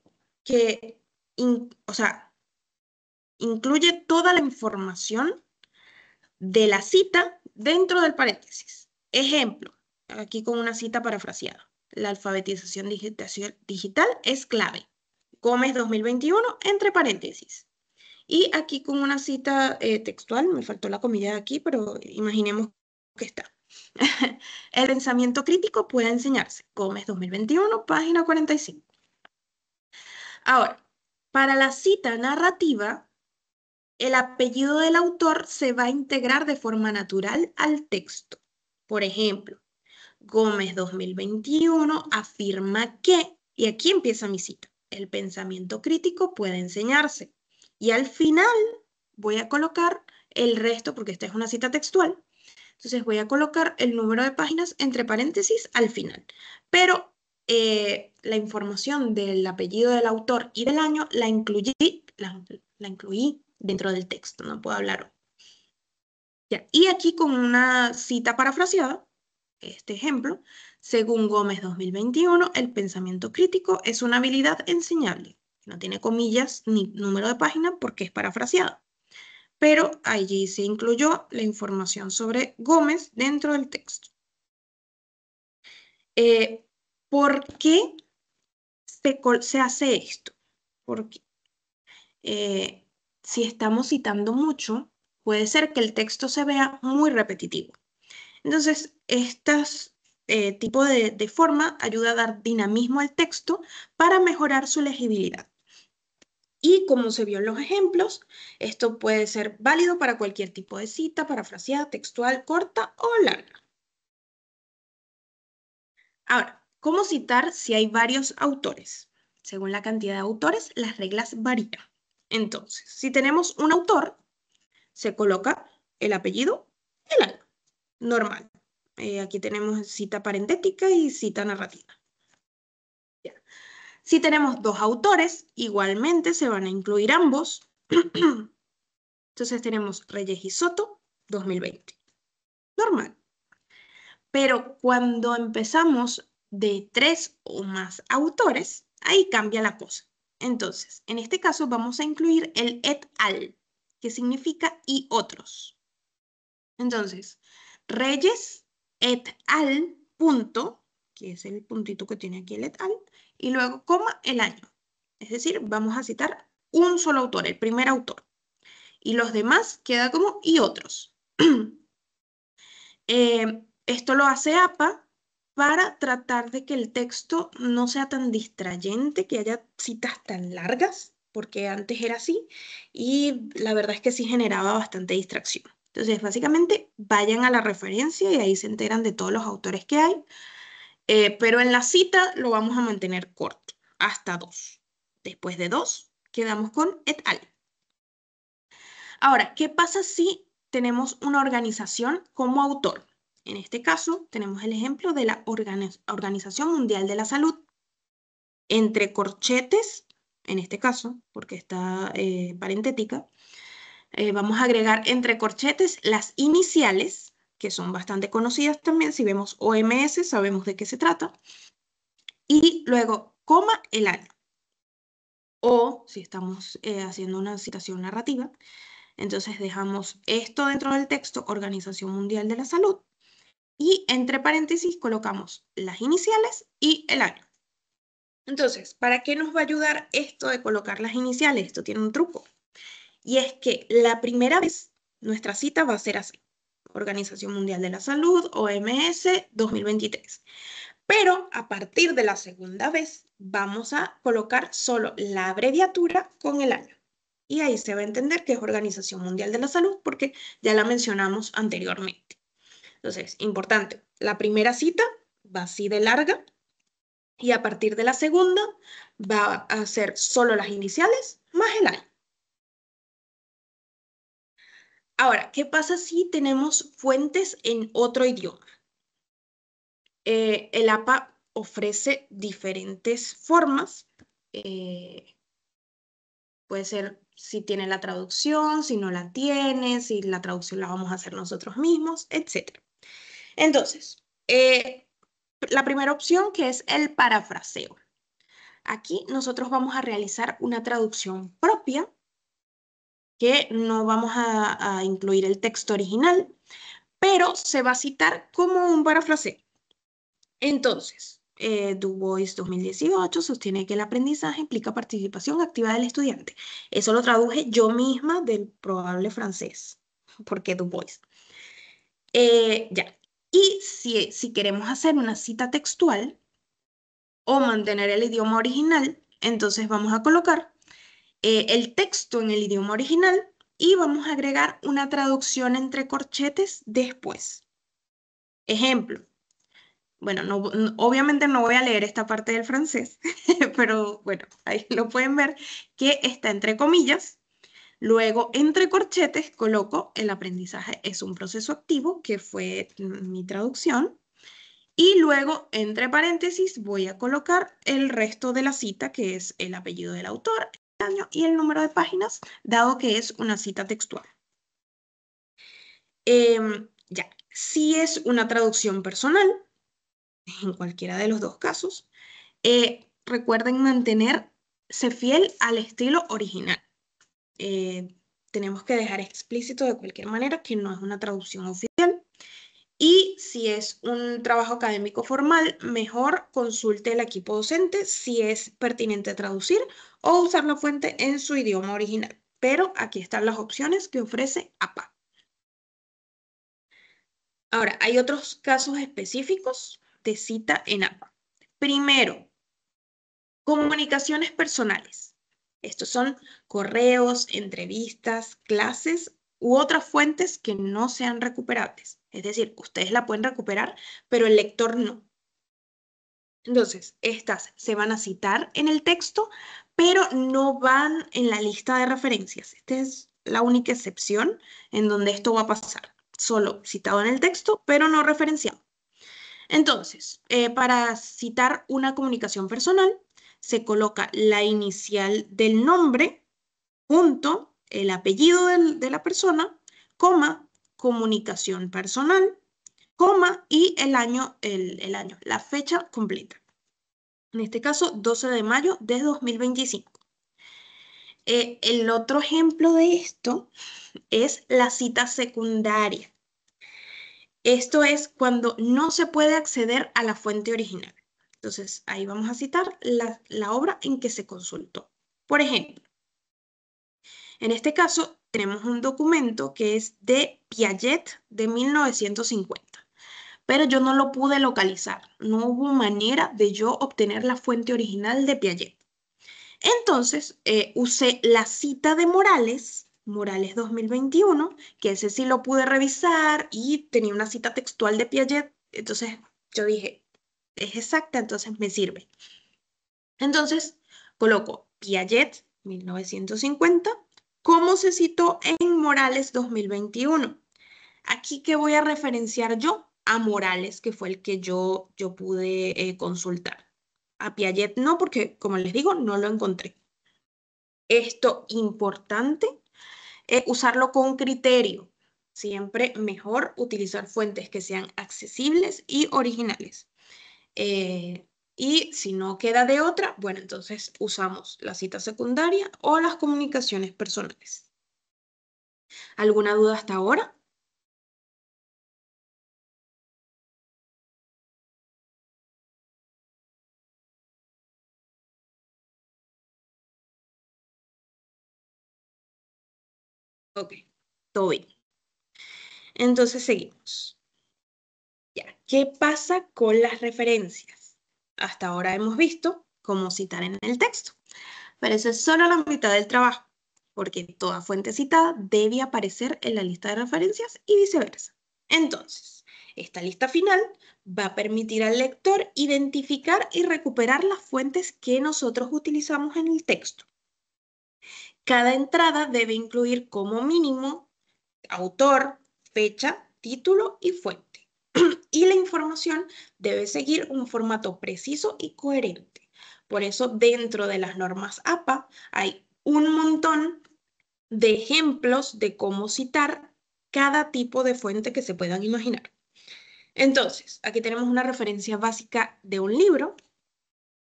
incluye toda la información de la cita dentro del paréntesis. Ejemplo, aquí con una cita parafraseada. La alfabetización digital es clave. Gómez 2021, entre paréntesis. Y aquí con una cita textual, me faltó la comilla de aquí, pero imaginemos que está. El pensamiento crítico puede enseñarse. Gómez 2021, página 45. Ahora, para la cita narrativa, el apellido del autor se va a integrar de forma natural al texto. Por ejemplo, Gómez 2021 afirma que, y aquí empieza mi cita, el pensamiento crítico puede enseñarse. Y al final voy a colocar el resto, porque esta es una cita textual, entonces voy a colocar el número de páginas entre paréntesis al final. Pero la información del apellido del autor y del año la incluí dentro del texto, no puedo hablar hoy. Ya. Y aquí con una cita parafraseada, este ejemplo, según Gómez 2021, el pensamiento crítico es una habilidad enseñable. No tiene comillas ni número de página porque es parafraseado. Pero allí se incluyó la información sobre Gómez dentro del texto. ¿Por qué se hace esto? Porque si estamos citando mucho, puede ser que el texto se vea muy repetitivo. Entonces, tipo de forma ayuda a dar dinamismo al texto para mejorar su legibilidad. Y como se vio en los ejemplos, esto puede ser válido para cualquier tipo de cita, parafraseada, textual, corta o larga. Ahora, ¿cómo citar si hay varios autores? Según la cantidad de autores, las reglas varían. Entonces, si tenemos un autor, se coloca el apellido, el año. Normal. Aquí tenemos cita parentética y cita narrativa. Ya. Si tenemos dos autores, igualmente se van a incluir ambos. Entonces tenemos Reyes y Soto, 2020. Normal. Pero cuando empezamos de 3 o más autores, ahí cambia la cosa. Entonces, en este caso vamos a incluir el et al, que significa y otros. Entonces, Reyes et al, punto, que es el puntito que tiene aquí el et al, y luego coma el año. Es decir, vamos a citar un solo autor, el primer autor. Y los demás queda como y otros. Esto lo hace APA para tratar de que el texto no sea tan distrayente, que haya citas tan largas, porque antes era así, y la verdad es que sí generaba bastante distracción. Entonces, básicamente, vayan a la referencia y ahí se enteran de todos los autores que hay, pero en la cita lo vamos a mantener corto, hasta 2. Después de 2, quedamos con et al. Ahora, ¿qué pasa si tenemos una organización como autor? En este caso, tenemos el ejemplo de la Organización Mundial de la Salud. Entre corchetes, en este caso, porque está parentética, vamos a agregar entre corchetes las iniciales, que son bastante conocidas también. Si vemos OMS, sabemos de qué se trata. Y luego, coma el año. O, si estamos haciendo una citación narrativa, entonces dejamos esto dentro del texto, Organización Mundial de la Salud, y entre paréntesis colocamos las iniciales y el año. Entonces, ¿para qué nos va a ayudar esto de colocar las iniciales? Esto tiene un truco. Y es que la primera vez nuestra cita va a ser así. Organización Mundial de la Salud, OMS, 2023. Pero a partir de la segunda vez vamos a colocar solo la abreviatura con el año. Y ahí se va a entender que es Organización Mundial de la Salud porque ya la mencionamos anteriormente. Entonces, importante, la primera cita va así de larga y a partir de la segunda va a ser solo las iniciales más el año. Ahora, ¿qué pasa si tenemos fuentes en otro idioma? El APA ofrece diferentes formas. Puede ser si tiene la traducción, si no la tiene, si la traducción la vamos a hacer nosotros mismos, etc. Entonces, la primera opción que es el parafraseo. Aquí nosotros vamos a realizar una traducción propia que no vamos a incluir el texto original, pero se va a citar como un parafraseo. Entonces, Du Bois 2018 sostiene que el aprendizaje implica participación activa del estudiante. Eso lo traduje yo misma del probable francés, porque Du Bois. Ya. Y si queremos hacer una cita textual o mantener el idioma original, entonces vamos a colocar el texto en el idioma original y vamos a agregar una traducción entre corchetes después. Ejemplo. Bueno, obviamente no voy a leer esta parte del francés, pero bueno, ahí lo pueden ver que está entre comillas. Luego, entre corchetes, coloco el aprendizaje es un proceso activo, que fue mi traducción. Y luego, entre paréntesis, voy a colocar el resto de la cita, que es el apellido del autor, el año y el número de páginas, dado que es una cita textual. Ya, si es una traducción personal, en cualquiera de los dos casos, recuerden mantenerse fiel al estilo original. Tenemos que dejar explícito de cualquier manera que no es una traducción oficial Y si es un trabajo académico formal, mejor consulte el equipo docente si es pertinente traducir o usar la fuente en su idioma original. Pero aquí están las opciones que ofrece APA. Ahora, hay otros casos específicos de cita en APA. Primero, comunicaciones personales. Estos son correos, entrevistas, clases u otras fuentes que no sean recuperables. Es decir, ustedes la pueden recuperar, pero el lector no. Entonces, estas se van a citar en el texto, pero no van en la lista de referencias. Esta es la única excepción en donde esto va a pasar. Solo citado en el texto, pero no referenciado. Entonces, para citar una comunicación personal, se coloca la inicial del nombre, punto, el apellido de la persona, coma, comunicación personal, coma y el año, la fecha completa. En este caso, 12 de mayo de 2025. El otro ejemplo de esto es la cita secundaria. Esto es cuando no se puede acceder a la fuente original. Entonces, ahí vamos a citar la obra en que se consultó. Por ejemplo, en este caso tenemos un documento que es de Piaget de 1950, pero yo no lo pude localizar. No hubo manera de yo obtener la fuente original de Piaget. Entonces, usé la cita de Morales 2021, que ese sí lo pude revisar y tenía una cita textual de Piaget. Entonces, yo dije, es exacta, entonces me sirve. Entonces, coloco Piaget 1950, como se citó en Morales 2021. Aquí, ¿qué voy a referenciar yo? A Morales, que fue el que yo pude consultar. A Piaget no, porque, como les digo, no lo encontré. Esto importante es usarlo con criterio. Siempre mejor utilizar fuentes que sean accesibles y originales. Y si no queda de otra, bueno, entonces usamos la cita secundaria o las comunicaciones personales. ¿Alguna duda hasta ahora? Ok, todo bien. Entonces seguimos. Ya, ¿qué pasa con las referencias? Hasta ahora hemos visto cómo citar en el texto, pero eso es solo la mitad del trabajo, porque toda fuente citada debe aparecer en la lista de referencias y viceversa. Entonces, esta lista final va a permitir al lector identificar y recuperar las fuentes que nosotros utilizamos en el texto. Cada entrada debe incluir como mínimo autor, fecha, título y fuente. Y la información debe seguir un formato preciso y coherente. Por eso, dentro de las normas APA hay un montón de ejemplos de cómo citar cada tipo de fuente que se puedan imaginar. Entonces, aquí tenemos una referencia básica de un libro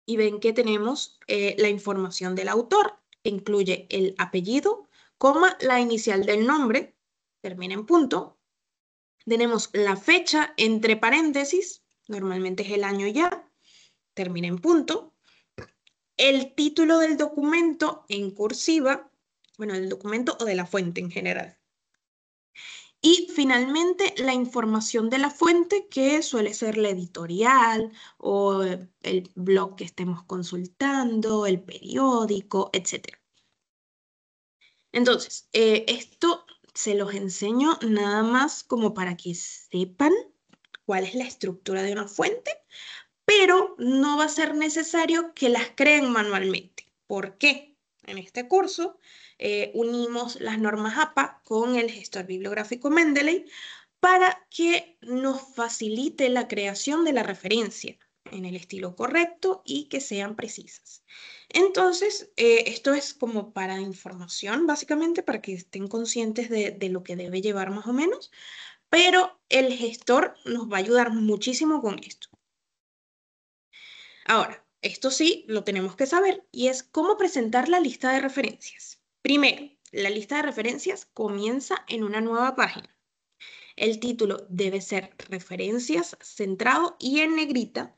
y ven que tenemos la información del autor, que incluye el apellido, coma, la inicial del nombre, termina en punto. Tenemos la fecha entre paréntesis, normalmente es el año ya, termina en punto. El título del documento en cursiva, bueno, del documento o de la fuente en general. Y finalmente la información de la fuente, que suele ser la editorial o el blog que estemos consultando, el periódico, etc. Entonces, esto se los enseño nada más como para que sepan cuál es la estructura de una fuente, pero no va a ser necesario que las creen manualmente. ¿Por qué? En este curso unimos las normas APA con el gestor bibliográfico Mendeley para que nos facilite la creación de la referencia en el estilo correcto y que sean precisas. Entonces, esto es como para información, básicamente, para que estén conscientes de lo que debe llevar más o menos, pero el gestor nos va a ayudar muchísimo con esto. Ahora, esto sí lo tenemos que saber y es cómo presentar la lista de referencias. Primero, la lista de referencias comienza en una nueva página. El título debe ser referencias, centrado y en negrita.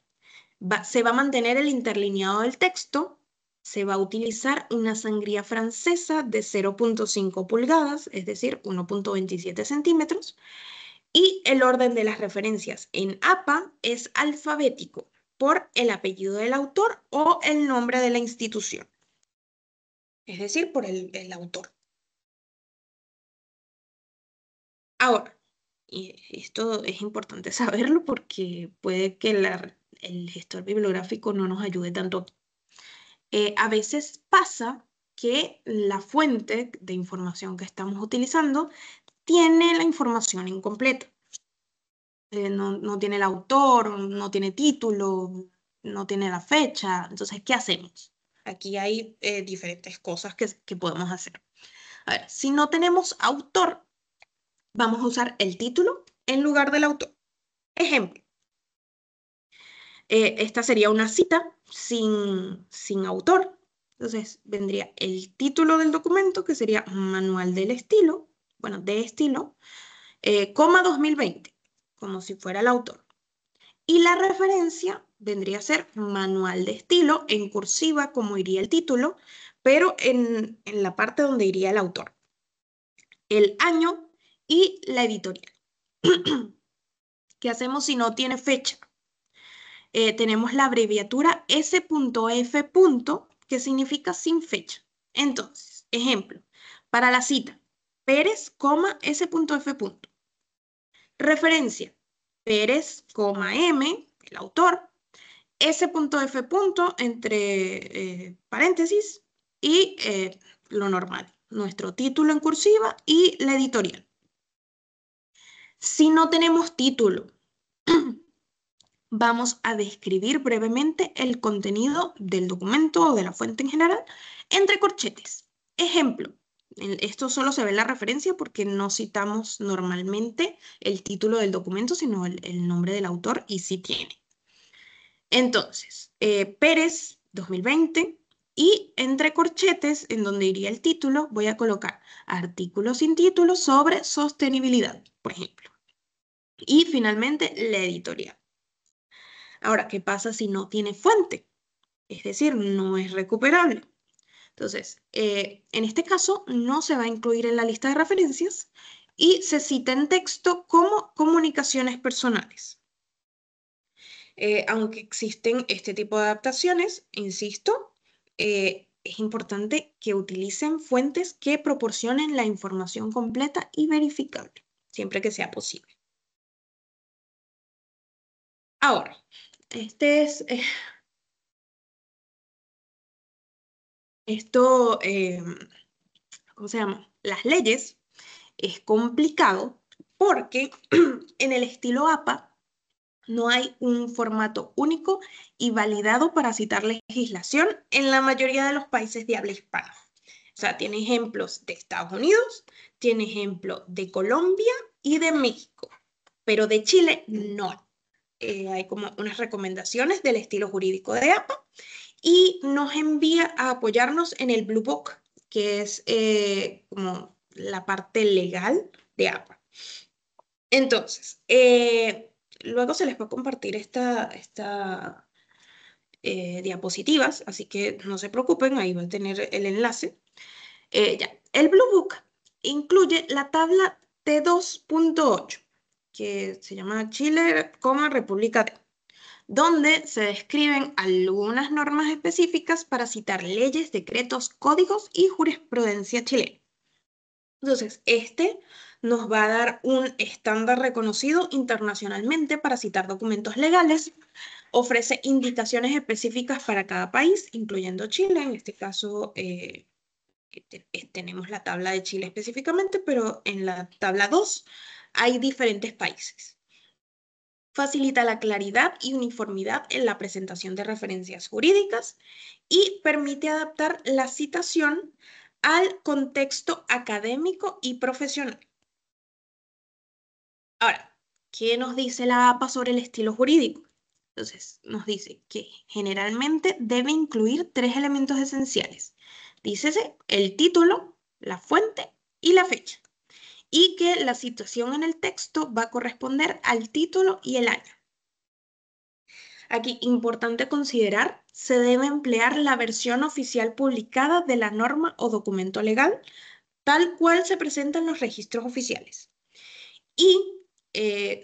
Se va a mantener el interlineado del texto. Se va a utilizar una sangría francesa de 0.5 pulgadas, es decir, 1.27 centímetros. Y el orden de las referencias en APA es alfabético por el apellido del autor o el nombre de la institución. Es decir, por el autor. Ahora, y esto es importante saberlo porque puede que el gestor bibliográfico no nos ayude tanto. A veces pasa que la fuente de información que estamos utilizando tiene la información incompleta. No tiene el autor, no tiene título, no tiene la fecha. Entonces, ¿qué hacemos? Aquí hay diferentes cosas que podemos hacer. A ver, si no tenemos autor, vamos a usar el título en lugar del autor. Ejemplo, esta sería una cita sin autor. Entonces, vendría el título del documento, que sería Manual del Estilo, bueno, de estilo, coma 2020, como si fuera el autor. Y la referencia vendría a ser Manual de Estilo en cursiva, como iría el título, pero en la parte donde iría el autor. El año y la editorial. ¿Qué hacemos si no tiene fecha? Tenemos la abreviatura S.F. que significa sin fecha. Entonces, ejemplo, para la cita, Pérez, S.F. Referencia, Pérez, M, el autor, S.F. entre paréntesis y lo normal, nuestro título en cursiva y la editorial. Si no tenemos título, vamos a describir brevemente el contenido del documento o de la fuente en general entre corchetes. Ejemplo, esto solo se ve en la referencia porque no citamos normalmente el título del documento, sino el nombre del autor y sí tiene. Entonces, Pérez 2020 y entre corchetes, en donde iría el título, voy a colocar artículo sin título sobre sostenibilidad, por ejemplo. Y finalmente, la editorial. Ahora, ¿qué pasa si no tiene fuente? Es decir, no es recuperable. Entonces, en este caso, no se va a incluir en la lista de referencias y se cita en texto como comunicaciones personales. Aunque existen este tipo de adaptaciones, insisto, es importante que utilicen fuentes que proporcionen la información completa y verificable, siempre que sea posible. Ahora, ¿cómo se llama? Las leyes es complicado porque en el estilo APA no hay un formato único y validado para citar legislación en la mayoría de los países de habla hispana. O sea, tiene ejemplos de Estados Unidos, tiene ejemplos de Colombia y de México, pero de Chile no. Hay como unas recomendaciones del estilo jurídico de APA y nos envía a apoyarnos en el Blue Book, que es como la parte legal de APA. Entonces, luego se les va a compartir esta diapositivas, así que no se preocupen, ahí va a tener el enlace. Ya. El Blue Book incluye la tabla T2.8, que se llama Chile, República D, donde se describen algunas normas específicas para citar leyes, decretos, códigos y jurisprudencia chilena. Entonces, este nos va a dar un estándar reconocido internacionalmente para citar documentos legales, ofrece indicaciones específicas para cada país, incluyendo Chile. En este caso, tenemos la tabla de Chile específicamente, pero en la tabla 2 hay diferentes países. Facilita la claridad y uniformidad en la presentación de referencias jurídicas y permite adaptar la citación al contexto académico y profesional. Ahora, ¿qué nos dice la APA sobre el estilo jurídico? Entonces, nos dice que generalmente debe incluir 3 elementos esenciales. Dícese el título, la fuente y la fecha. y que la citación en el texto va a corresponder al título y el año. Aquí, importante considerar, se debe emplear la versión oficial publicada de la norma o documento legal, tal cual se presenta en los registros oficiales. Y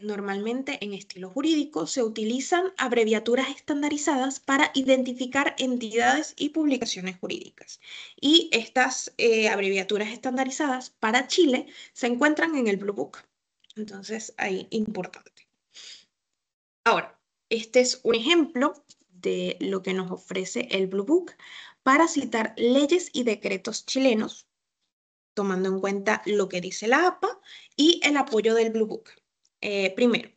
normalmente en estilo jurídico se utilizan abreviaturas estandarizadas para identificar entidades y publicaciones jurídicas. Y estas abreviaturas estandarizadas para Chile se encuentran en el Blue Book. Entonces, ahí importante. Ahora, este es un ejemplo de lo que nos ofrece el Blue Book para citar leyes y decretos chilenos, tomando en cuenta lo que dice la APA y el apoyo del Blue Book. Primero,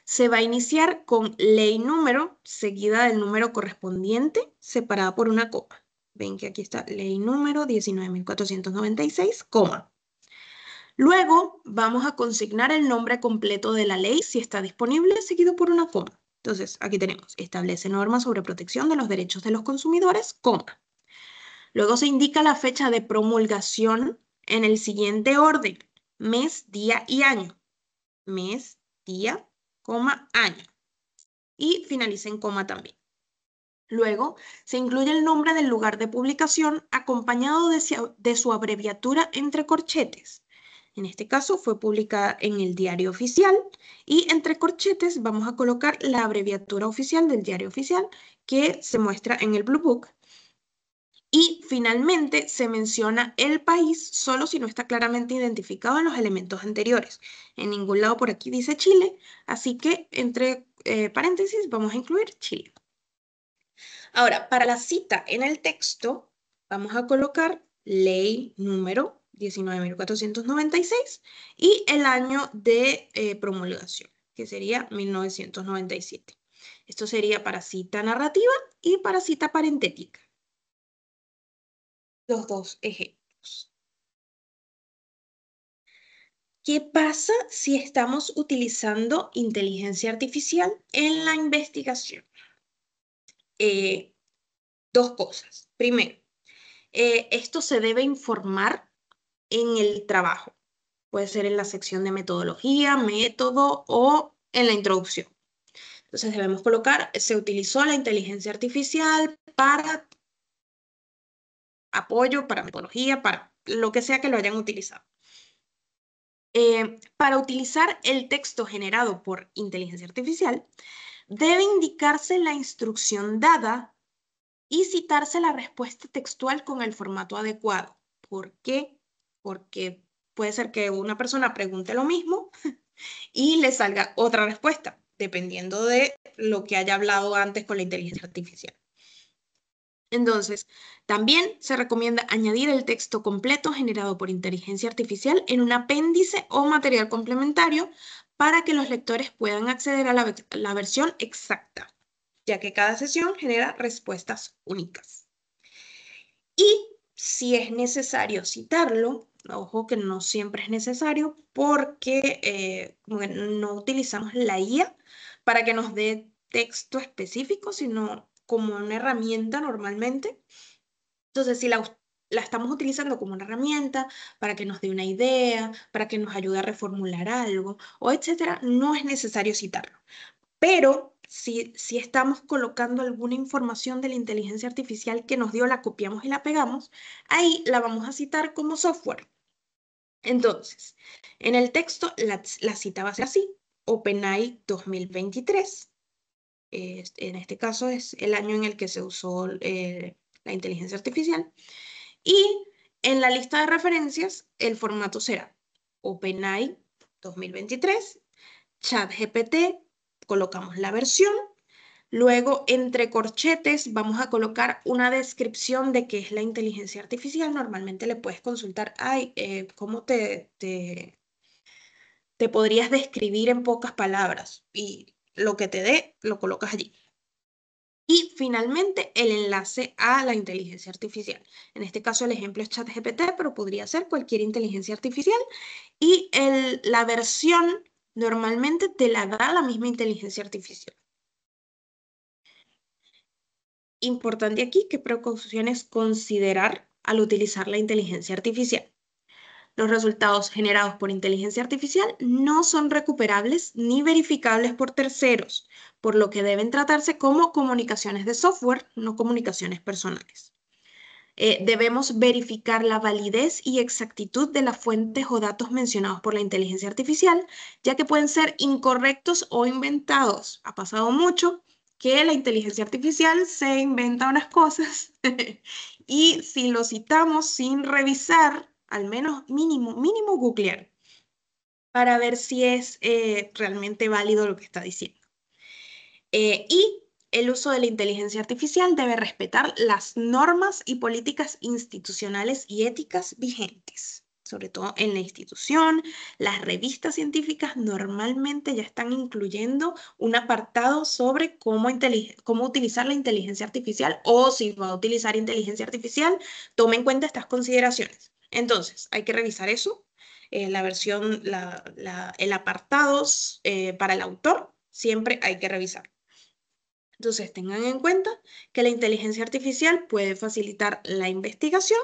se va a iniciar con ley número, seguida del número correspondiente, separada por una coma. Ven que aquí está ley número 19.496, coma. Luego vamos a consignar el nombre completo de la ley, si está disponible, seguido por una coma. Entonces, aquí tenemos, establece normas sobre protección de los derechos de los consumidores, coma. Luego se indica la fecha de promulgación en el siguiente orden: mes, día y año. Mes, día, coma, año. Y finaliza en coma también. Luego se incluye el nombre del lugar de publicación acompañado de su abreviatura entre corchetes. En este caso fue publicada en el Diario Oficial y entre corchetes vamos a colocar la abreviatura oficial del Diario Oficial que se muestra en el Blue Book. Y finalmente se menciona el país solo si no está claramente identificado en los elementos anteriores. En ningún lado por aquí dice Chile, así que entre paréntesis vamos a incluir Chile. Ahora, para la cita en el texto, vamos a colocar ley número 19.496 y el año de promulgación, que sería 1997. Esto sería para cita narrativa y para cita parentética. Los dos ejemplos. ¿Qué pasa si estamos utilizando inteligencia artificial en la investigación? Dos cosas. Primero, esto se debe informar en el trabajo. Puede ser en la sección de metodología, método o en la introducción. Entonces debemos colocar, se utilizó la inteligencia artificial para apoyo, para metodología, para lo que sea que lo hayan utilizado. Para utilizar el texto generado por inteligencia artificial, debe indicarse la instrucción dada y citarse la respuesta textual con el formato adecuado. ¿Por qué? Porque puede ser que una persona pregunte lo mismo y le salga otra respuesta, dependiendo de lo que haya hablado antes con la inteligencia artificial. Entonces, también se recomienda añadir el texto completo generado por inteligencia artificial en un apéndice o material complementario para que los lectores puedan acceder a la versión exacta, ya que cada sesión genera respuestas únicas. Y si es necesario citarlo, ojo que no siempre es necesario porque no utilizamos la IA para que nos dé texto específico, sino como una herramienta normalmente. Entonces, si la estamos utilizando como una herramienta para que nos dé una idea, para que nos ayude a reformular algo, o etcétera, no es necesario citarlo. Pero si estamos colocando alguna información de la inteligencia artificial que nos dio, la copiamos y la pegamos, ahí la vamos a citar como software. Entonces, en el texto la cita va a ser así: OpenAI 2023. En este caso es el año en el que se usó la inteligencia artificial. Y en la lista de referencias, el formato será OpenAI 2023, ChatGPT, colocamos la versión. Luego, entre corchetes, vamos a colocar una descripción de qué es la inteligencia artificial. Normalmente le puedes consultar, ¿cómo te podrías describir en pocas palabras? Y lo que te dé, lo colocas allí. Y finalmente, el enlace a la inteligencia artificial. En este caso, el ejemplo es ChatGPT, pero podría ser cualquier inteligencia artificial. Y la versión normalmente te la da la misma inteligencia artificial. Importante aquí, ¿qué precauciones considerar al utilizar la inteligencia artificial? Los resultados generados por inteligencia artificial no son recuperables ni verificables por terceros, por lo que deben tratarse como comunicaciones de software, no comunicaciones personales. Debemos verificar la validez y exactitud de las fuentes o datos mencionados por la inteligencia artificial, ya que pueden ser incorrectos o inventados. Ha pasado mucho que la inteligencia artificial se inventa unas cosas y si lo citamos sin revisar, al menos mínimo googlear, para ver si es realmente válido lo que está diciendo. Y el uso de la inteligencia artificial debe respetar las normas y políticas institucionales y éticas vigentes. Sobre todo en la institución, las revistas científicas normalmente ya están incluyendo un apartado sobre cómo utilizar la inteligencia artificial, o si va a utilizar inteligencia artificial, tome en cuenta estas consideraciones. Entonces, hay que revisar eso. La versión, el apartado para el autor, siempre hay que revisar. Entonces, tengan en cuenta que la inteligencia artificial puede facilitar la investigación,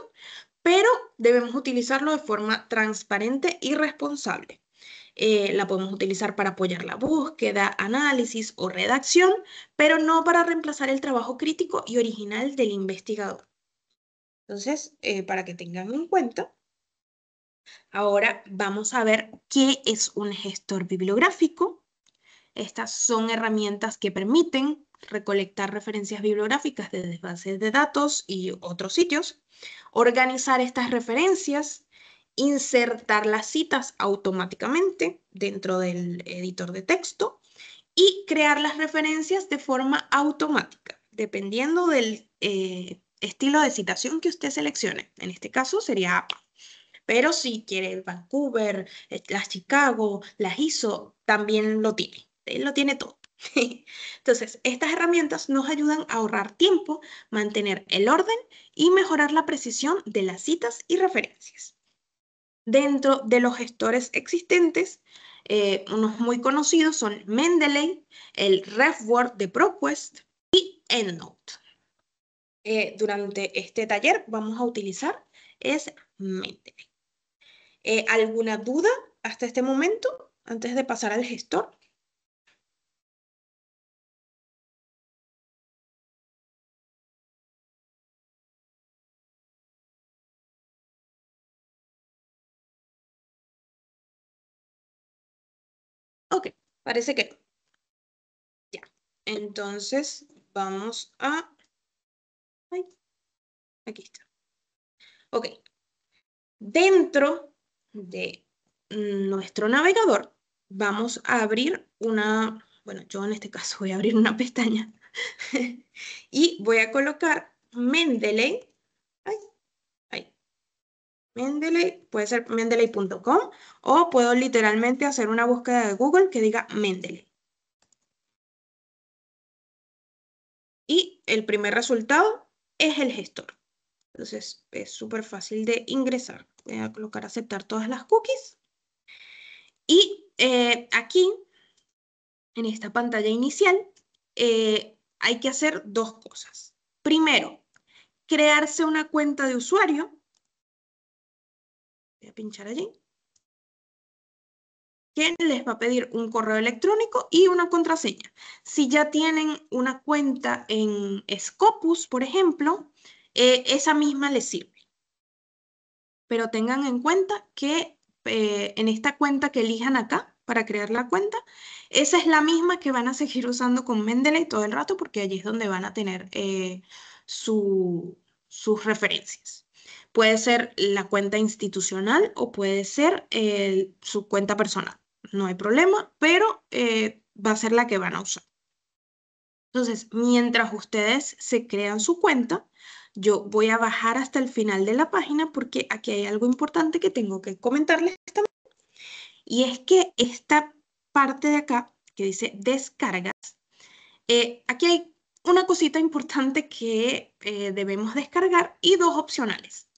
pero debemos utilizarlo de forma transparente y responsable. La podemos utilizar para apoyar la búsqueda, análisis o redacción, pero no para reemplazar el trabajo crítico y original del investigador. Entonces, para que tengan en cuenta, ahora vamos a ver qué es un gestor bibliográfico. Estas son herramientas que permiten recolectar referencias bibliográficas desde bases de datos y otros sitios, organizar estas referencias, insertar las citas automáticamente dentro del editor de texto y crear las referencias de forma automática, dependiendo del estilo de citación que usted seleccione. En este caso sería APA. Pero si quiere Vancouver, las Chicago, las ISO, también lo tiene. Él lo tiene todo. Entonces, estas herramientas nos ayudan a ahorrar tiempo, mantener el orden y mejorar la precisión de las citas y referencias. Dentro de los gestores existentes, unos muy conocidos son Mendeley, el RefWord de ProQuest y EndNote. Durante este taller vamos a utilizar es Mendeley. ¿Alguna duda hasta este momento antes de pasar al gestor? Ok, parece que no. Ya. Entonces vamos a... Ay, aquí está. Ok. Dentro de nuestro navegador vamos a abrir una... Bueno, yo en este caso voy a abrir una pestaña y voy a colocar Mendeley. Ay, ay. Mendeley, puede ser mendeley.com, o puedo literalmente hacer una búsqueda de Google que diga Mendeley. Y el primer resultado es el gestor. Entonces es súper fácil de ingresar. Voy a colocar aceptar todas las cookies. Y aquí, en esta pantalla inicial, hay que hacer dos cosas. Primero, crearse una cuenta de usuario. Voy a pinchar allí. Que les va a pedir un correo electrónico y una contraseña. Si ya tienen una cuenta en Scopus, por ejemplo, esa misma les sirve. Pero tengan en cuenta que en esta cuenta que elijan acá para crear la cuenta, esa es la misma que van a seguir usando con Mendeley todo el rato, porque allí es donde van a tener sus referencias. Puede ser la cuenta institucional o puede ser su cuenta personal. No hay problema, pero va a ser la que van a usar. Entonces, mientras ustedes se crean su cuenta, yo voy a bajar hasta el final de la página porque aquí hay algo importante que tengo que comentarles también. Y es que esta parte de acá que dice descargas, aquí hay una cosita importante que debemos descargar y dos opcionales.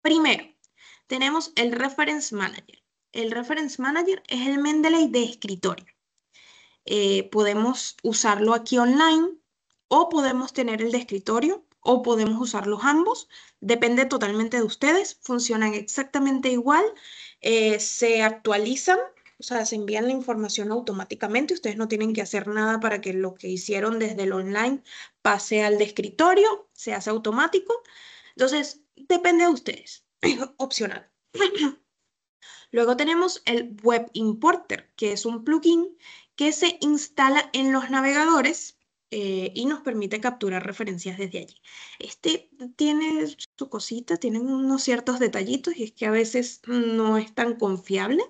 Primero, tenemos el Reference Manager. El Reference Manager es el Mendeley de escritorio. Podemos usarlo aquí online o podemos tener el de escritorio o podemos usarlos ambos. Depende totalmente de ustedes. Funcionan exactamente igual. Se actualizan, o sea, se envían la información automáticamente. Ustedes no tienen que hacer nada para que lo que hicieron desde el online pase al de escritorio. Se hace automático. Entonces, depende de ustedes. Opcional. Luego tenemos el Web Importer, que es un plugin que se instala en los navegadores y nos permite capturar referencias desde allí. Este tiene su cosita, tiene unos ciertos detallitos y es que a veces no es tan confiable.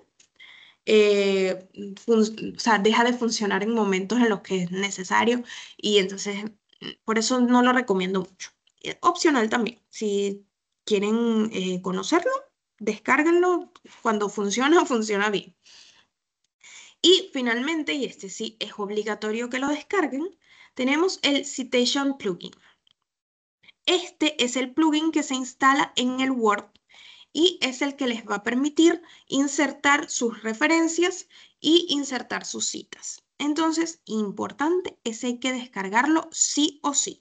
O sea, deja de funcionar en momentos en los que es necesario y entonces por eso no lo recomiendo mucho. Opcional también, si quieren conocerlo, descárguenlo. Cuando funciona, funciona bien. Y finalmente, y este sí es obligatorio que lo descarguen, tenemos el Citation Plugin. Este es el plugin que se instala en el Word y es el que les va a permitir insertar sus referencias y insertar sus citas. Entonces, importante, ese hay que descargarlo sí o sí.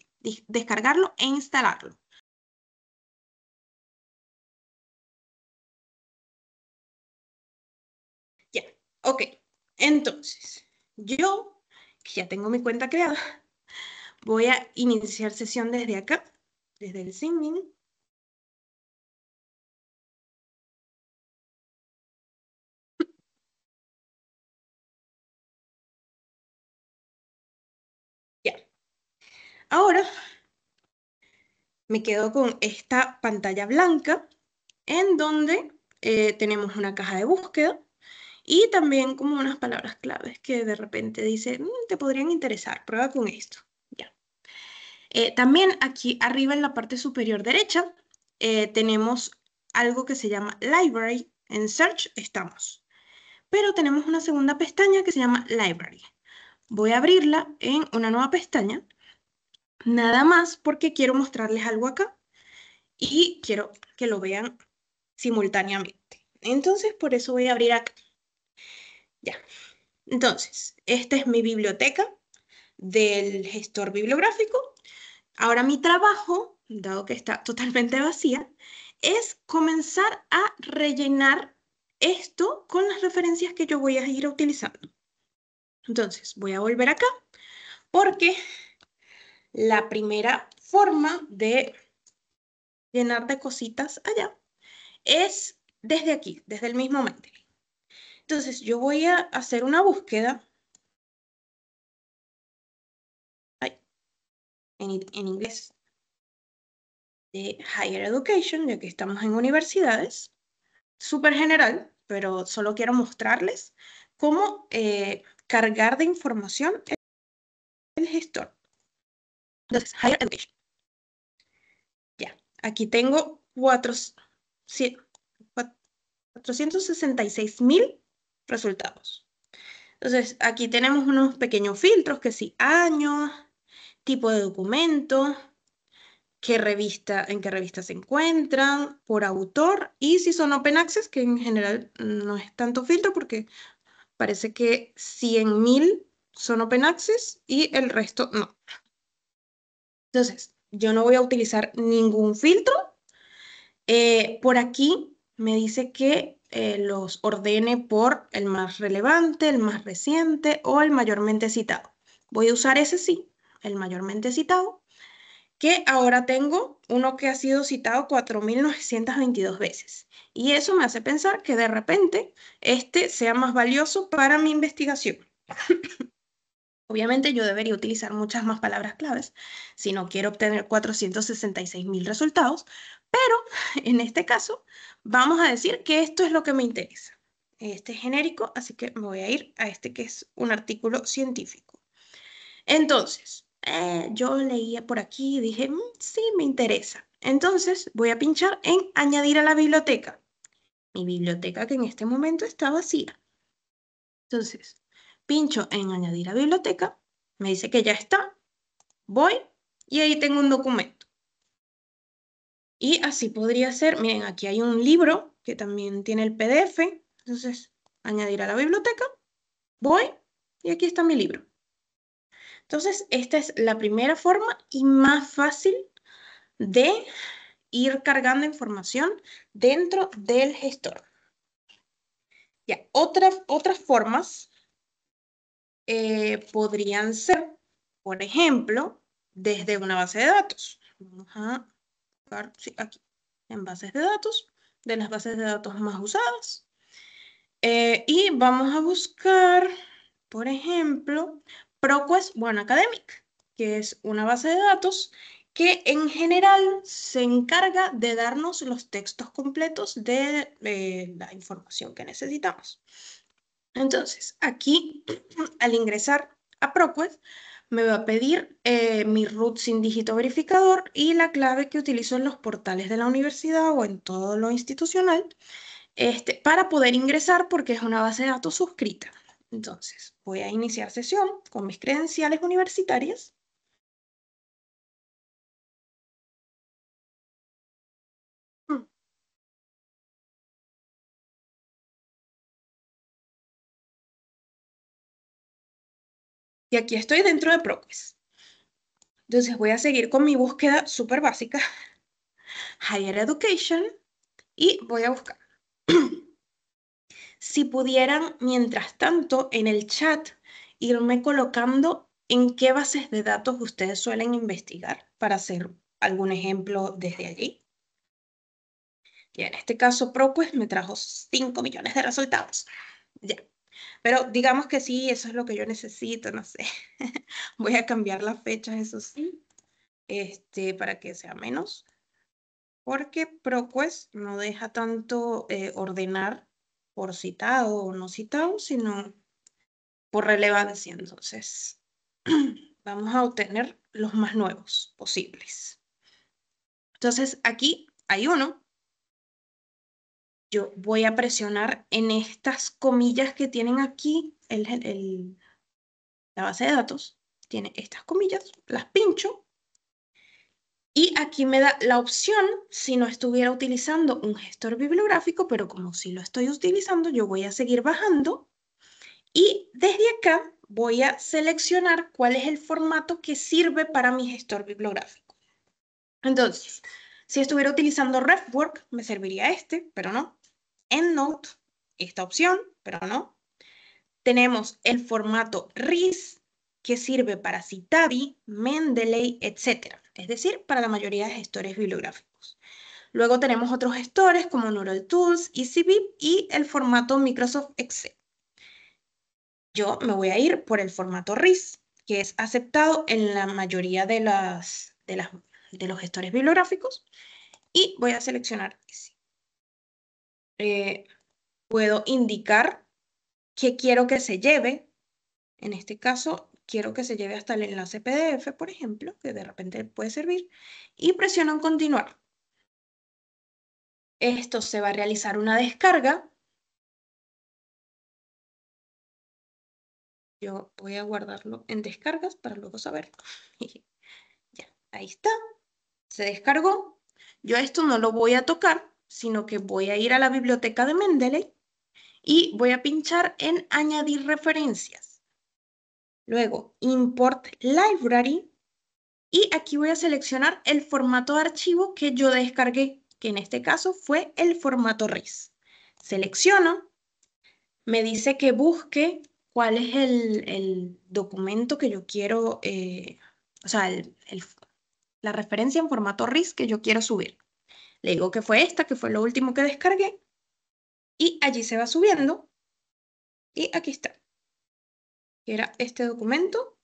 Descargarlo e instalarlo. Ya, ok. Entonces, yo, que ya tengo mi cuenta creada, voy a iniciar sesión desde acá, desde el sign-in. Ya. Ahora me quedo con esta pantalla blanca en donde tenemos una caja de búsqueda y también como unas palabras claves que de repente dice, te podrían interesar, prueba con esto. Ya. También aquí arriba en la parte superior derecha tenemos algo que se llama Library. En Search estamos. Pero tenemos una segunda pestaña que se llama Library. Voy a abrirla en una nueva pestaña, nada más porque quiero mostrarles algo acá y quiero que lo vean simultáneamente. Entonces, por eso voy a abrir acá. Ya. Entonces, esta es mi biblioteca del gestor bibliográfico. Ahora mi trabajo, dado que está totalmente vacía, es comenzar a rellenar esto con las referencias que yo voy a ir utilizando. Entonces, voy a volver acá porque la primera forma de llenar de cositas allá es desde aquí, desde el mismo Mendeley. Entonces, yo voy a hacer una búsqueda en inglés de Higher Education, ya que estamos en universidades, súper general, pero solo quiero mostrarles cómo cargar de información el gestor. Entonces, Higher Education. Ya, aquí tengo 466.000 resultados. Entonces, aquí tenemos unos pequeños filtros, que sí, año, tipo de documento, en qué revista se encuentran, por autor, y si son open access, que en general no es tanto filtro porque parece que 100.000 son open access y el resto no. Entonces, yo no voy a utilizar ningún filtro. Por aquí me dice que los ordene por el más relevante, el más reciente o el mayormente citado. Voy a usar ese sí, el mayormente citado, que ahora tengo uno que ha sido citado 4.922 veces. Y eso me hace pensar que de repente este sea más valioso para mi investigación. Obviamente yo debería utilizar muchas más palabras claves si no quiero obtener 466.000 resultados, pero en este caso vamos a decir que esto es lo que me interesa. Este es genérico, así que me voy a ir a este que es un artículo científico. Entonces, yo leía por aquí y dije, sí, me interesa. Entonces voy a pinchar en añadir a la biblioteca. Mi biblioteca que en este momento está vacía. Entonces, pincho en añadir a biblioteca, me dice que ya está, voy y ahí tengo un documento. Y así podría ser, miren, aquí hay un libro que también tiene el PDF, entonces añadir a la biblioteca, voy y aquí está mi libro. Entonces, esta es la primera forma y más fácil de ir cargando información dentro del gestor. Ya, otras formas podrían ser, por ejemplo, desde una base de datos. Vamos a buscar, sí, aquí, en bases de datos, de las bases de datos más usadas. Y vamos a buscar, por ejemplo, ProQuest One Academic, que es una base de datos que en general se encarga de darnos los textos completos de la información que necesitamos. Entonces, aquí, al ingresar a ProQuest, me va a pedir mi root sin dígito verificador y la clave que utilizo en los portales de la universidad o en todo lo institucional para poder ingresar porque es una base de datos suscrita. Entonces, voy a iniciar sesión con mis credenciales universitarias. Y aquí estoy dentro de ProQuest. Entonces voy a seguir con mi búsqueda súper básica, Higher Education, y voy a buscar. Si pudieran, mientras tanto, en el chat, irme colocando en qué bases de datos ustedes suelen investigar para hacer algún ejemplo desde allí. Y en este caso, ProQuest me trajo 5 millones de resultados. Ya. Pero digamos que sí, eso es lo que yo necesito, no sé. Voy a cambiar las fechas, eso sí, para que sea menos. Porque ProQuest no deja tanto ordenar por citado o no citado, sino por relevancia. Entonces, vamos a obtener los más nuevos posibles. Entonces, aquí hay uno. Yo voy a presionar en estas comillas que tienen aquí la base de datos. Tiene estas comillas, las pincho. Y aquí me da la opción, si no estuviera utilizando un gestor bibliográfico, pero como si lo estoy utilizando, yo voy a seguir bajando. Y desde acá voy a seleccionar cuál es el formato que sirve para mi gestor bibliográfico. Entonces, si estuviera utilizando RefWork, me serviría pero no. EndNote, esta opción, pero no. Tenemos el formato RIS, que sirve para Citavi, Mendeley, etc. Es decir, para la mayoría de gestores bibliográficos. Luego tenemos otros gestores como Neural Tools, EasyBib y el formato Microsoft Excel. Yo me voy a ir por el formato RIS, que es aceptado en la mayoría de los gestores bibliográficos, y voy a seleccionar ese. Puedo indicar qué quiero que se lleve. En este caso, quiero que se lleve hasta el enlace PDF, por ejemplo, que de repente puede servir, y presiono en continuar. Esto se va a realizar una descarga. Yo voy a guardarlo en descargas para luego saber. Ya, ahí está. Se descargó. Yo esto no lo voy a tocar, sino que voy a ir a la biblioteca de Mendeley y voy a pinchar en añadir referencias. Luego, import library. Y aquí voy a seleccionar el formato de archivo que yo descargué, que en este caso fue el formato RIS. Selecciono, me dice que busque cuál es el documento que yo quiero, o sea, la referencia en formato RIS que yo quiero subir. Le digo que fue esta, que fue lo último que descargué, y allí se va subiendo, y aquí está. Era este documento,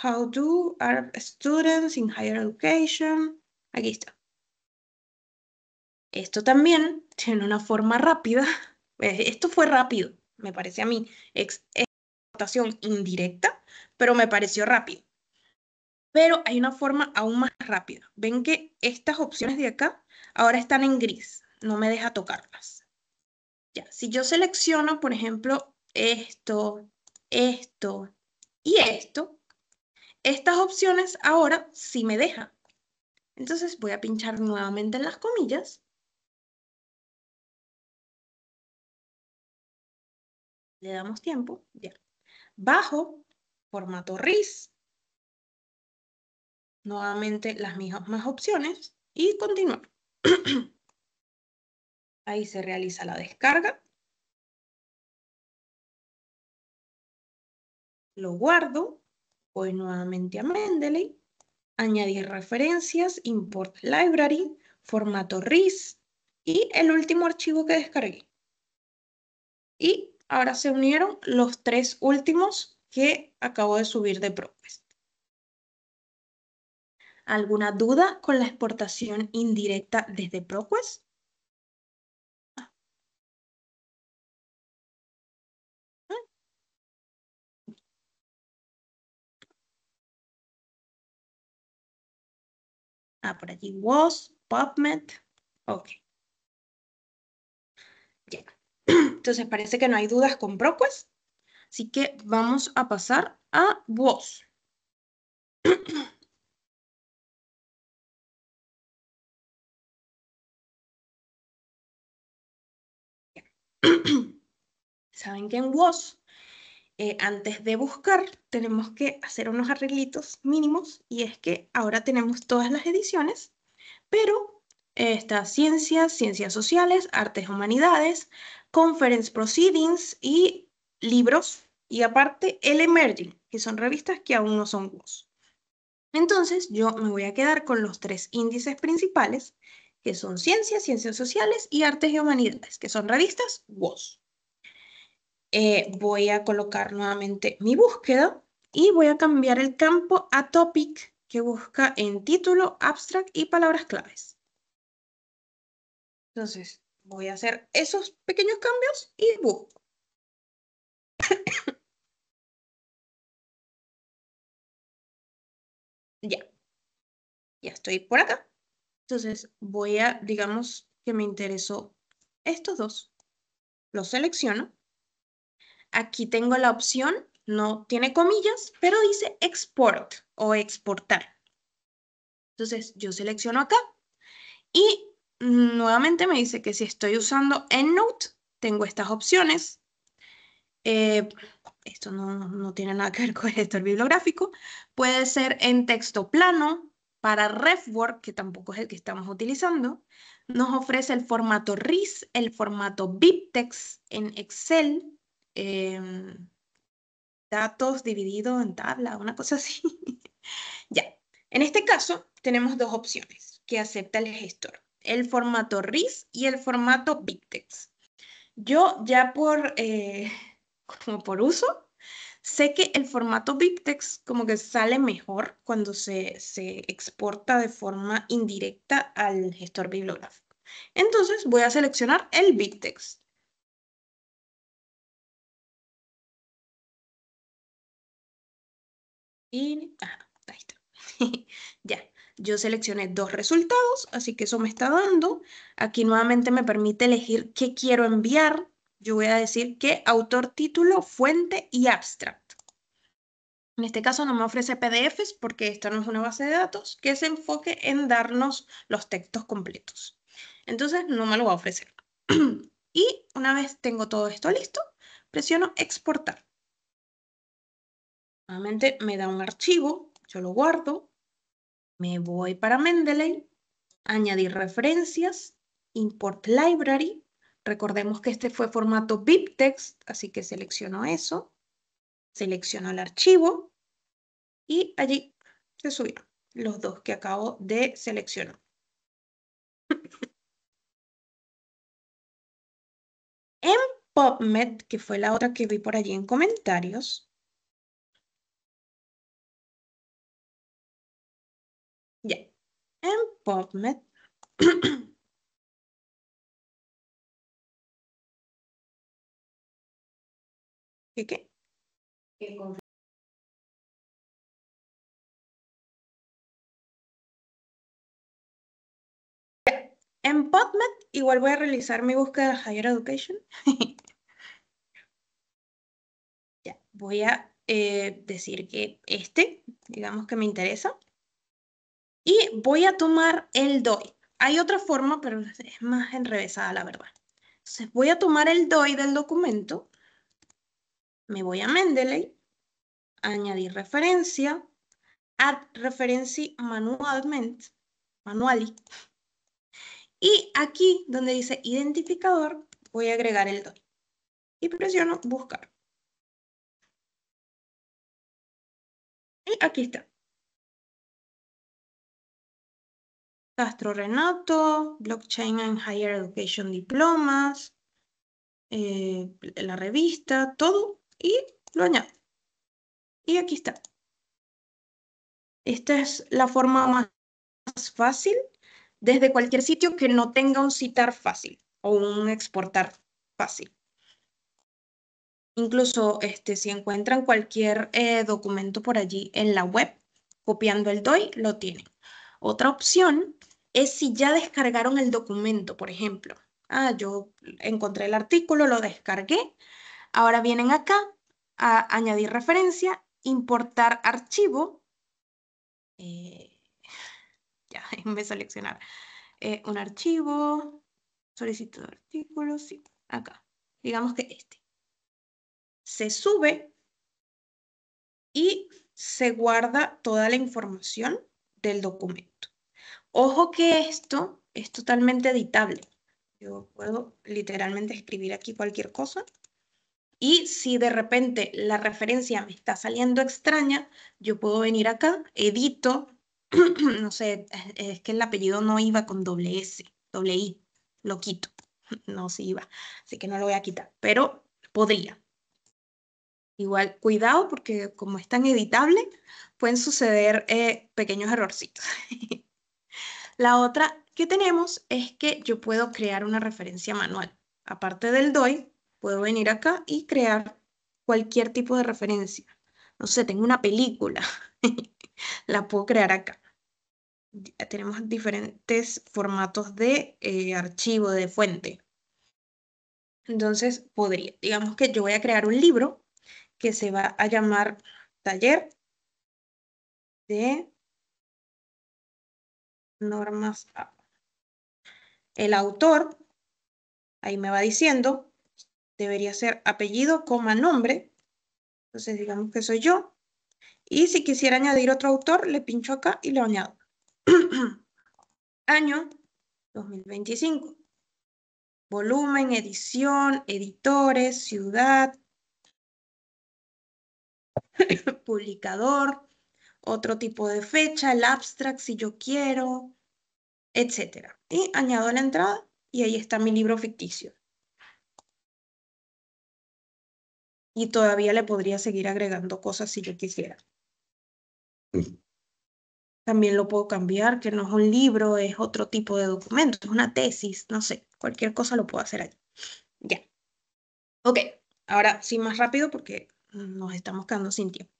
How do Arab Students in Higher Education, aquí está. Esto también tiene una forma rápida. Esto fue rápido, me parece a mí. Exportación indirecta, pero me pareció rápido. Pero hay una forma aún más rápida. Ven que estas opciones de acá ahora están en gris. No me deja tocarlas. Ya, si yo selecciono, por ejemplo, esto y esto, estas opciones ahora sí me dejan. Entonces voy a pinchar nuevamente en las comillas. Le damos tiempo. Ya. Bajo, formato RIS. nuevamente las mismas opciones y continuar. Ahí se realiza la descarga. Lo guardo, voy nuevamente a Mendeley, añadir referencias, import library, formato RIS y el último archivo que descargué. Y ahora se unieron los 3 últimos que acabo de subir de ProQuest. ¿Alguna duda con la exportación indirecta desde ProQuest? Por allí was, PubMed. Ok. Ya. Entonces parece que no hay dudas con ProQuest. Así que vamos a pasar a WOS. Saben que en WOS, antes de buscar, tenemos que hacer unos arreglitos mínimos. Y es que ahora tenemos todas las ediciones, pero está ciencias, ciencias sociales, artes, humanidades, conference proceedings y libros. Y aparte, el emerging, que son revistas que aún no son WOS. Entonces, yo me voy a quedar con los 3 índices principales, que son ciencias, ciencias sociales y artes y humanidades, que son revistas WOS. Voy a colocar nuevamente mi búsqueda y voy a cambiar el campo a topic, que busca en título, abstract y palabras claves. Entonces, voy a hacer esos pequeños cambios y busco. Ya estoy por acá. Entonces, voy a, digamos que me interesó estos dos. Los selecciono. Aquí tengo la opción, no tiene comillas, pero dice export o exportar. Entonces, yo selecciono acá y nuevamente me dice que si estoy usando EndNote, tengo estas opciones. Esto no tiene nada que ver con el gestor bibliográfico. Puede ser en texto plano, para RefWork, que tampoco es el que estamos utilizando. Nos ofrece el formato RIS, el formato BibTeX en Excel, datos dividido en tabla, una cosa así. Ya. En este caso, tenemos 2 opciones que acepta el gestor. El formato RIS y el formato BibTeX. Yo ya como por uso, sé que el formato BibTeX como que sale mejor cuando se exporta de forma indirecta al gestor bibliográfico. Entonces voy a seleccionar el BibTeX. Y ahí está. Ya, yo seleccioné 2 resultados, así que eso me está dando. Aquí nuevamente me permite elegir qué quiero enviar. Yo voy a decir que autor, título, fuente y abstract. En este caso no me ofrece PDFs porque esta no es una base de datos que se enfoque en darnos los textos completos. Entonces no me lo va a ofrecer. Y una vez tengo todo esto listo, presiono exportar. Nuevamente me da un archivo, yo lo guardo, me voy para Mendeley, añadir referencias, import library. Recordemos que este fue formato BibTeX, así que selecciono eso, selecciono el archivo y allí se subieron los 2 que acabo de seleccionar. En PubMed, que fue la otra que vi por allí en comentarios, ya, en PubMed, ¿qué? En PubMed igual voy a realizar mi búsqueda de Higher Education. Ya, voy a decir que digamos que me interesa. Y voy a tomar el DOI. Hay otra forma, pero es más enrevesada, la verdad. Entonces voy a tomar el DOI del documento, me voy a Mendeley, añadir referencia, Add reference manually. Y aquí donde dice identificador, voy a agregar el DOI. Y presiono buscar. Y aquí está. Castro Renato, Blockchain and Higher Education Diplomas, la revista, todo, y lo añado. Y aquí está. Esta es la forma más fácil desde cualquier sitio que no tenga un citar fácil o un exportar fácil. Incluso si encuentran cualquier documento por allí en la web, copiando el DOI, lo tienen. Otra opción es si ya descargaron el documento, por ejemplo. Yo encontré el artículo, lo descargué. Ahora vienen acá a añadir referencia, importar archivo. Ya, déjenme seleccionar un archivo, solicitud de artículos, sí, acá. Digamos que este. Se sube y se guarda toda la información del documento. Ojo que esto es totalmente editable. Yo puedo literalmente escribir aquí cualquier cosa. Y si de repente la referencia me está saliendo extraña, yo puedo venir acá, edito, no sé, es que el apellido no iba con doble S, doble I, lo quito, no, sí iba, así que no lo voy a quitar, pero podría. Igual, cuidado porque como es tan editable, pueden suceder pequeños errorcitos. La otra que tenemos es que yo puedo crear una referencia manual. Aparte del DOI, puedo venir acá y crear cualquier tipo de referencia. No sé, tengo una película, la puedo crear acá. Tenemos diferentes formatos de archivo, de fuente. Entonces, podría, digamos que yo voy a crear un libro que se va a llamar Taller de Normas A. El autor, ahí me va diciendo, debería ser apellido, coma, nombre. Entonces, digamos que soy yo. Y si quisiera añadir otro autor, le pincho acá y lo añado. Año 2025. Volumen, edición, editores, ciudad, publicador, otro tipo de fecha, el abstract si yo quiero, etc. Y añado la entrada y ahí está mi libro ficticio. Y todavía le podría seguir agregando cosas si yo quisiera. También lo puedo cambiar, que no es un libro, es otro tipo de documento, es una tesis, no sé, cualquier cosa lo puedo hacer allí. Ya. Ok, ahora sí más rápido porque nos estamos quedando sin tiempo.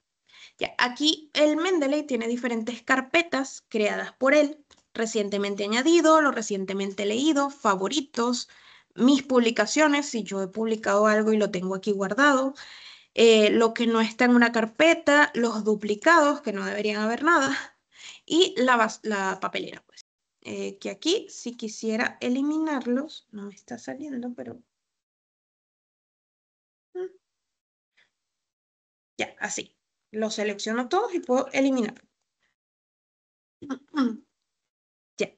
Ya, aquí el Mendeley tiene diferentes carpetas creadas por él, recientemente añadido, lo recientemente leído, favoritos, mis publicaciones, si yo he publicado algo y lo tengo aquí guardado, lo que no está en una carpeta, los duplicados, que no deberían haber nada, y la papelera, pues. Que aquí, si quisiera eliminarlos, no me está saliendo, pero... Ya, así. Los selecciono todos y puedo eliminar. Ya.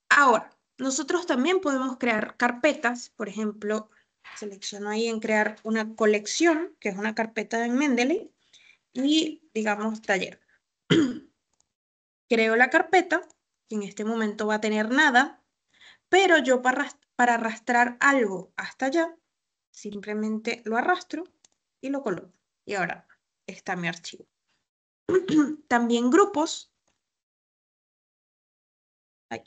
Ahora, nosotros también podemos crear carpetas. Por ejemplo, selecciono ahí en crear una colección, que es una carpeta en Mendeley, y digamos taller. Creo la carpeta, que en este momento va a tener nada, pero yo para arrastrar algo hasta allá, simplemente lo arrastro y lo coloco. Y ahora está mi archivo. También grupos. Ahí.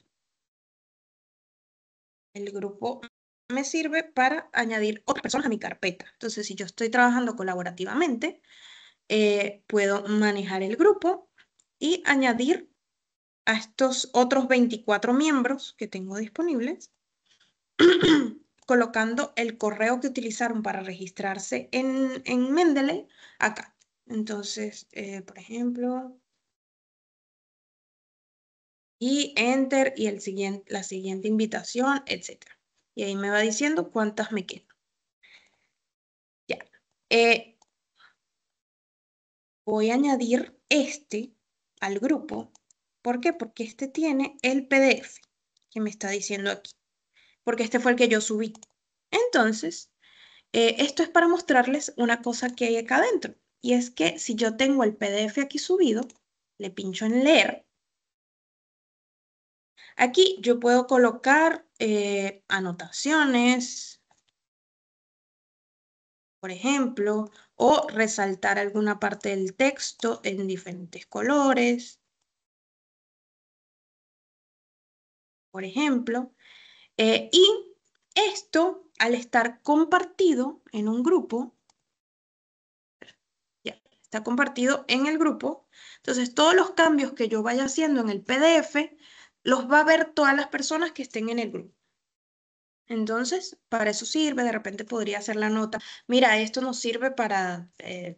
El grupo me sirve para añadir otras personas a mi carpeta. Entonces, si yo estoy trabajando colaborativamente, puedo manejar el grupo y añadir a estos otros 24 miembros que tengo disponibles, colocando el correo que utilizaron para registrarse en Mendeley acá. Entonces, por ejemplo, y enter y la siguiente invitación, etc. Y ahí me va diciendo cuántas me quedan. Ya. Voy a añadir este al grupo. ¿Por qué? Porque este tiene el PDF que me está diciendo aquí. Porque este fue el que yo subí. Entonces, esto es para mostrarles una cosa que hay acá adentro. Y es que si yo tengo el PDF aquí subido, le pincho en leer. Aquí yo puedo colocar anotaciones, por ejemplo, o resaltar alguna parte del texto en diferentes colores, por ejemplo. Y esto, al estar compartido en un grupo, ya está compartido en el grupo, entonces todos los cambios que yo vaya haciendo en el PDF los va a ver todas las personas que estén en el grupo. Entonces, para eso sirve, de repente podría hacer la nota. Mira, esto nos sirve para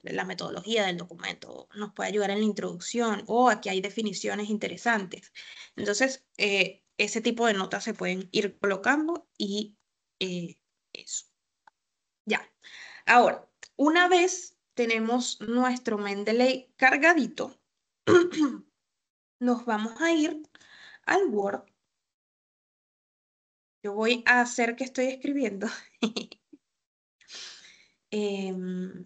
la metodología del documento, nos puede ayudar en la introducción o aquí hay definiciones interesantes. Entonces, ese tipo de notas se pueden ir colocando y eso. Ya. Ahora, una vez tenemos nuestro Mendeley cargadito, nos vamos a ir al Word. Yo voy a hacer que estoy escribiendo. Em,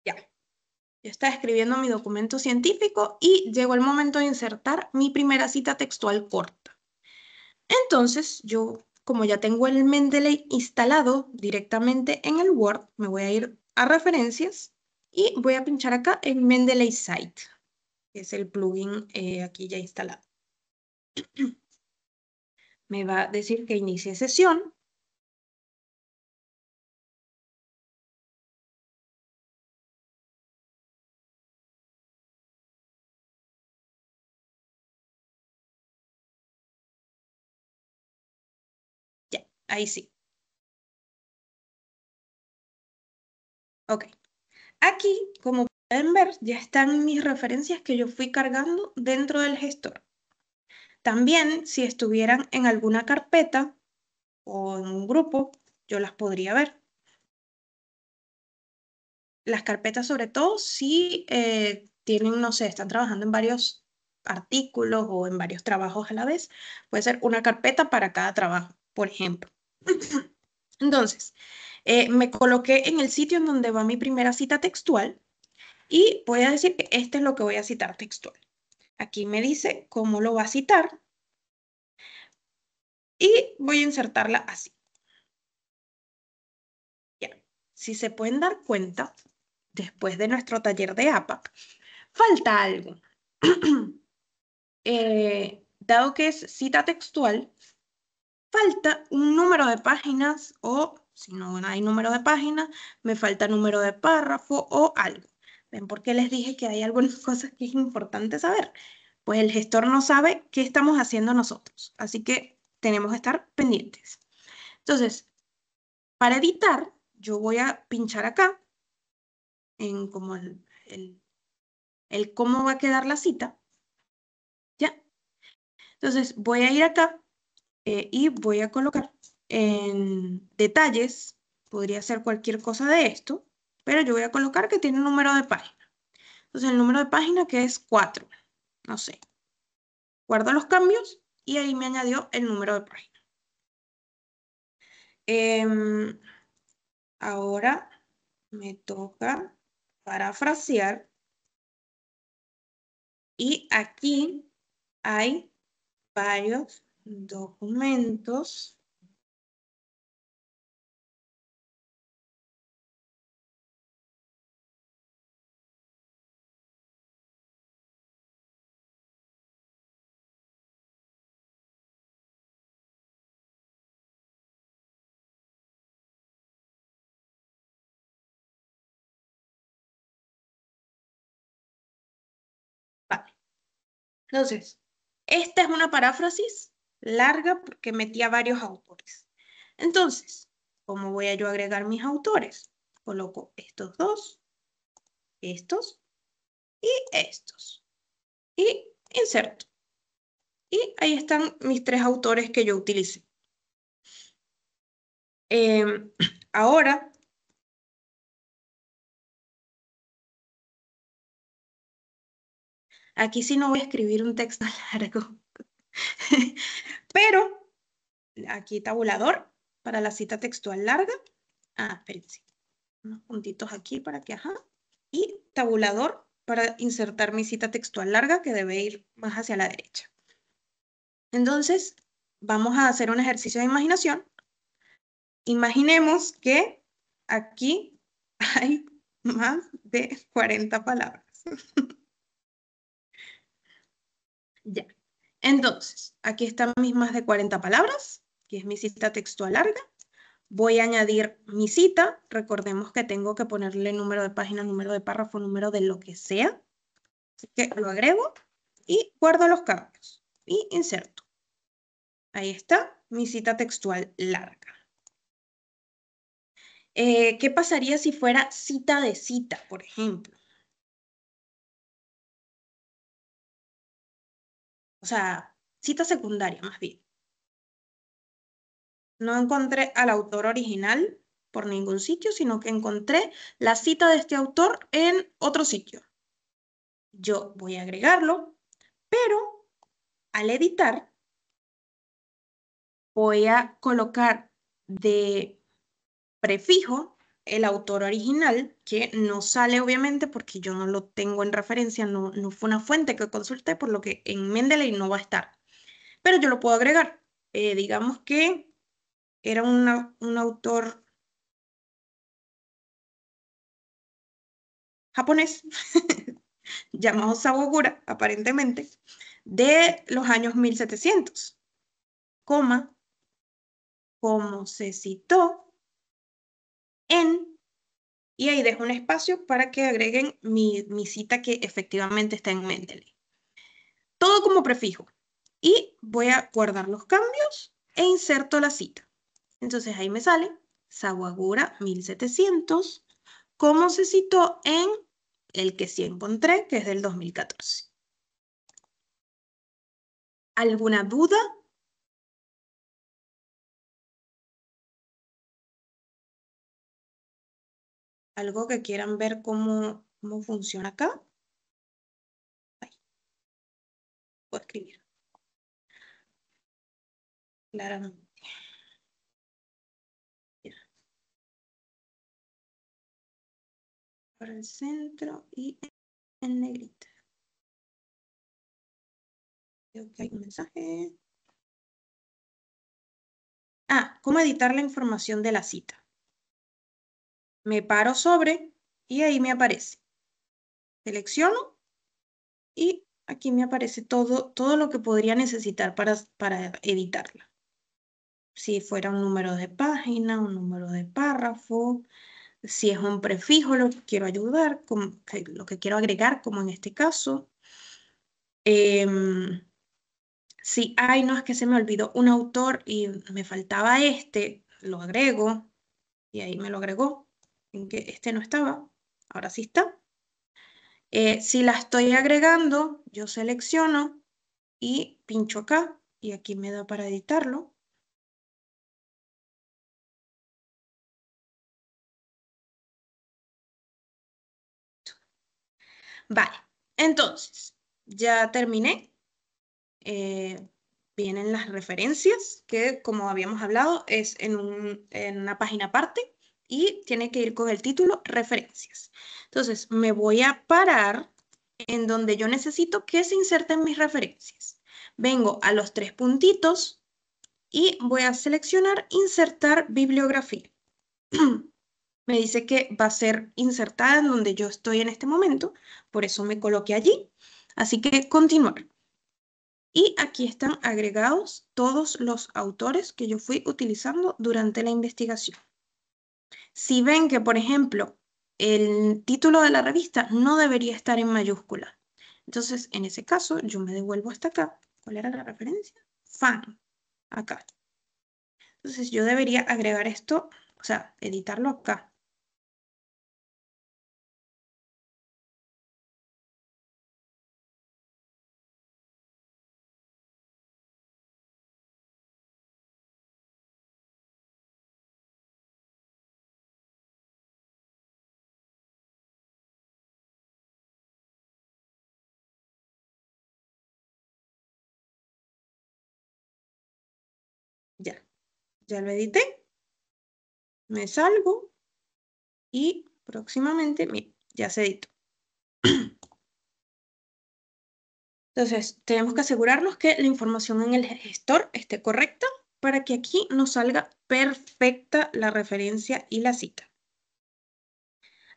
ya. Yo estaba escribiendo mi documento científico y llegó el momento de insertar mi primera cita textual corta. Entonces, yo, como ya tengo el Mendeley instalado directamente en el Word, me voy a ir a referencias y voy a pinchar acá en Mendeley Site, que es el plugin aquí ya instalado. Me va a decir que inicie sesión. Ya, ahí sí. Ok. Aquí, como pueden ver, ya están mis referencias que yo fui cargando dentro del gestor. También, si estuvieran en alguna carpeta o en un grupo, yo las podría ver. Las carpetas, sobre todo, si tienen, no sé, están trabajando en varios artículos o en varios trabajos a la vez, puede ser una carpeta para cada trabajo, por ejemplo. Entonces, me coloqué en el sitio en donde va mi primera cita textual y voy a decir que este es lo que voy a citar textual. Aquí me dice cómo lo va a citar y voy a insertarla así. Ya. Si se pueden dar cuenta, después de nuestro taller de APA, falta algo. Dado que es cita textual, falta un número de páginas o, si no hay número de páginas, me falta número de párrafo o algo. ¿Ven por qué les dije que hay algunas cosas que es importante saber? Pues el gestor no sabe qué estamos haciendo nosotros, así que tenemos que estar pendientes. Entonces, para editar, yo voy a pinchar acá en como el cómo va a quedar la cita, ¿ya? Entonces, voy a ir acá y voy a colocar en detalles, podría ser cualquier cosa de esto, pero yo voy a colocar que tiene un número de página. Entonces, el número de página que es 4, no sé. Guardo los cambios y ahí me añadió el número de página. Ahora me toca parafrasear y aquí hay varios documentos. Vale. Entonces, esta es una paráfrasis larga porque metí a varios autores. Entonces, ¿cómo voy a yo agregar mis autores? coloco estos dos, estos y estos. Y inserto. Y ahí están mis 3 autores que yo utilicé. Ahora, aquí sí no voy a escribir un texto largo, pero aquí tabulador para la cita textual larga. Espérense, unos puntitos aquí para que, y tabulador para insertar mi cita textual larga que debe ir más hacia la derecha. Entonces, vamos a hacer un ejercicio de imaginación. Imaginemos que aquí hay más de 40 palabras. Ya. Entonces, aquí están mis más de 40 palabras, que es mi cita textual larga. Voy a añadir mi cita. Recordemos que tengo que ponerle número de página, número de párrafo, número de lo que sea. Así que lo agrego y guardo los cambios. Y inserto. Ahí está mi cita textual larga. ¿Qué pasaría si fuera cita de cita, por ejemplo? O sea, cita secundaria, más bien. No encontré al autor original por ningún sitio, sino que encontré la cita de este autor en otro sitio. Yo voy a agregarlo, pero al editar voy a colocar de prefijo el autor original, que no sale obviamente porque yo no lo tengo en referencia, no fue una fuente que consulté, por lo que en Mendeley no va a estar. Pero yo lo puedo agregar. Digamos que era un autor japonés llamado Sawagura, aparentemente, de los años 1700, coma, como se citó en, y ahí dejo un espacio para que agreguen mi cita que efectivamente está en Mendeley. Todo como prefijo. Y voy a guardar los cambios e inserto la cita. Entonces ahí me sale Sawagura 1700, como se citó en el que sí encontré, que es del 2014. ¿Alguna duda? ¿Algo que quieran ver cómo funciona acá? Ahí, puedo escribir. Claramente. Ya. Para el centro y en negrita. Creo que hay un mensaje. ¿Cómo editar la información de la cita? Me paro sobre y ahí me aparece. Selecciono y aquí me aparece todo lo que podría necesitar para editarla. Si fuera un número de página, un número de párrafo, si es un prefijo lo que quiero ayudar, lo que quiero agregar, como en este caso. Si, no, es que se me olvidó un autor y me faltaba este, lo agrego y ahí me lo agregó, en que este no estaba, ahora sí está. Si la estoy agregando, yo selecciono y pincho acá y aquí me da para editarlo. Vale, entonces, ya terminé. Vienen las referencias, que como habíamos hablado, es en una página aparte y tiene que ir con el título referencias. Entonces, me voy a parar en donde yo necesito que se inserten mis referencias. Vengo a los 3 puntitos y voy a seleccionar insertar bibliografía. Me dice que va a ser insertada en donde yo estoy en este momento, por eso me coloqué allí. Así que continuar. Y aquí están agregados todos los autores que yo fui utilizando durante la investigación. Si ven que, por ejemplo, el título de la revista no debería estar en mayúscula, entonces en ese caso yo me devuelvo hasta acá. ¿Cuál era la referencia? Fan, acá. Entonces yo debería agregar esto, o sea, editarlo acá. Ya lo edité. Me salgo y próximamente, miren, ya se editó. Entonces, tenemos que asegurarnos que la información en el gestor esté correcta para que aquí nos salga perfecta la referencia y la cita.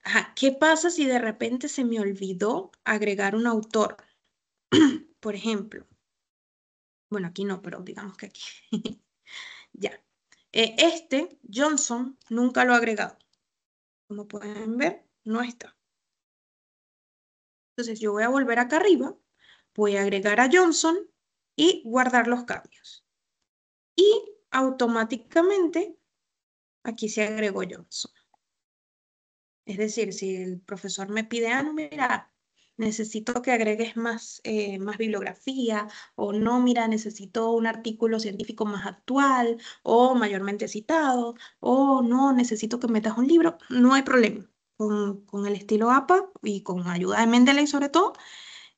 Ajá, ¿qué pasa si de repente se me olvidó agregar un autor? Por ejemplo, bueno, aquí no, pero digamos que aquí. Ya. Johnson, nunca lo he agregado. Como pueden ver, no está. Entonces, yo voy a volver acá arriba, voy a agregar a Johnson y guardar los cambios. Y automáticamente aquí se agregó Johnson. Es decir, si el profesor me pide, no, mira, necesito que agregues más, más bibliografía, o no, mira, necesito un artículo científico más actual, o mayormente citado, o no, necesito que metas un libro, no hay problema. Con el estilo APA y con ayuda de Mendeley sobre todo,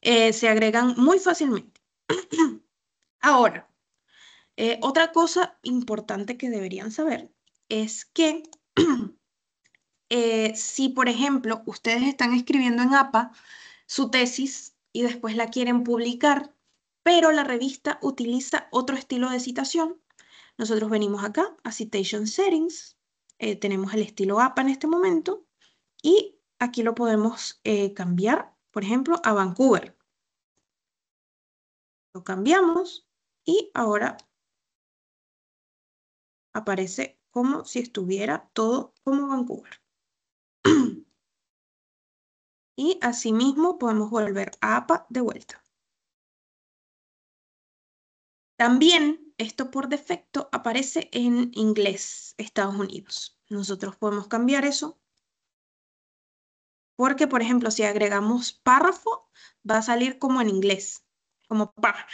se agregan muy fácilmente. Ahora, otra cosa importante que deberían saber es que si, por ejemplo, ustedes están escribiendo en APA su tesis y después la quieren publicar, pero la revista utiliza otro estilo de citación, nosotros venimos acá a Citation Settings, tenemos el estilo APA en este momento y aquí lo podemos cambiar, por ejemplo, a Vancouver. Lo cambiamos y ahora aparece como si estuviera todo como Vancouver. Y asimismo podemos volver a APA de vuelta. También esto por defecto aparece en inglés, Estados Unidos. Nosotros podemos cambiar eso porque, por ejemplo, si agregamos párrafo, va a salir como en inglés, como par,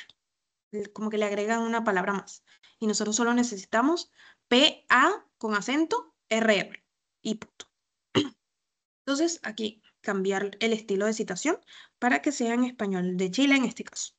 como que le agregan una palabra más. Y nosotros solo necesitamos PA con acento, RR y punto. Entonces, aquí cambiar el estilo de citación para que sea en español de Chile en este caso.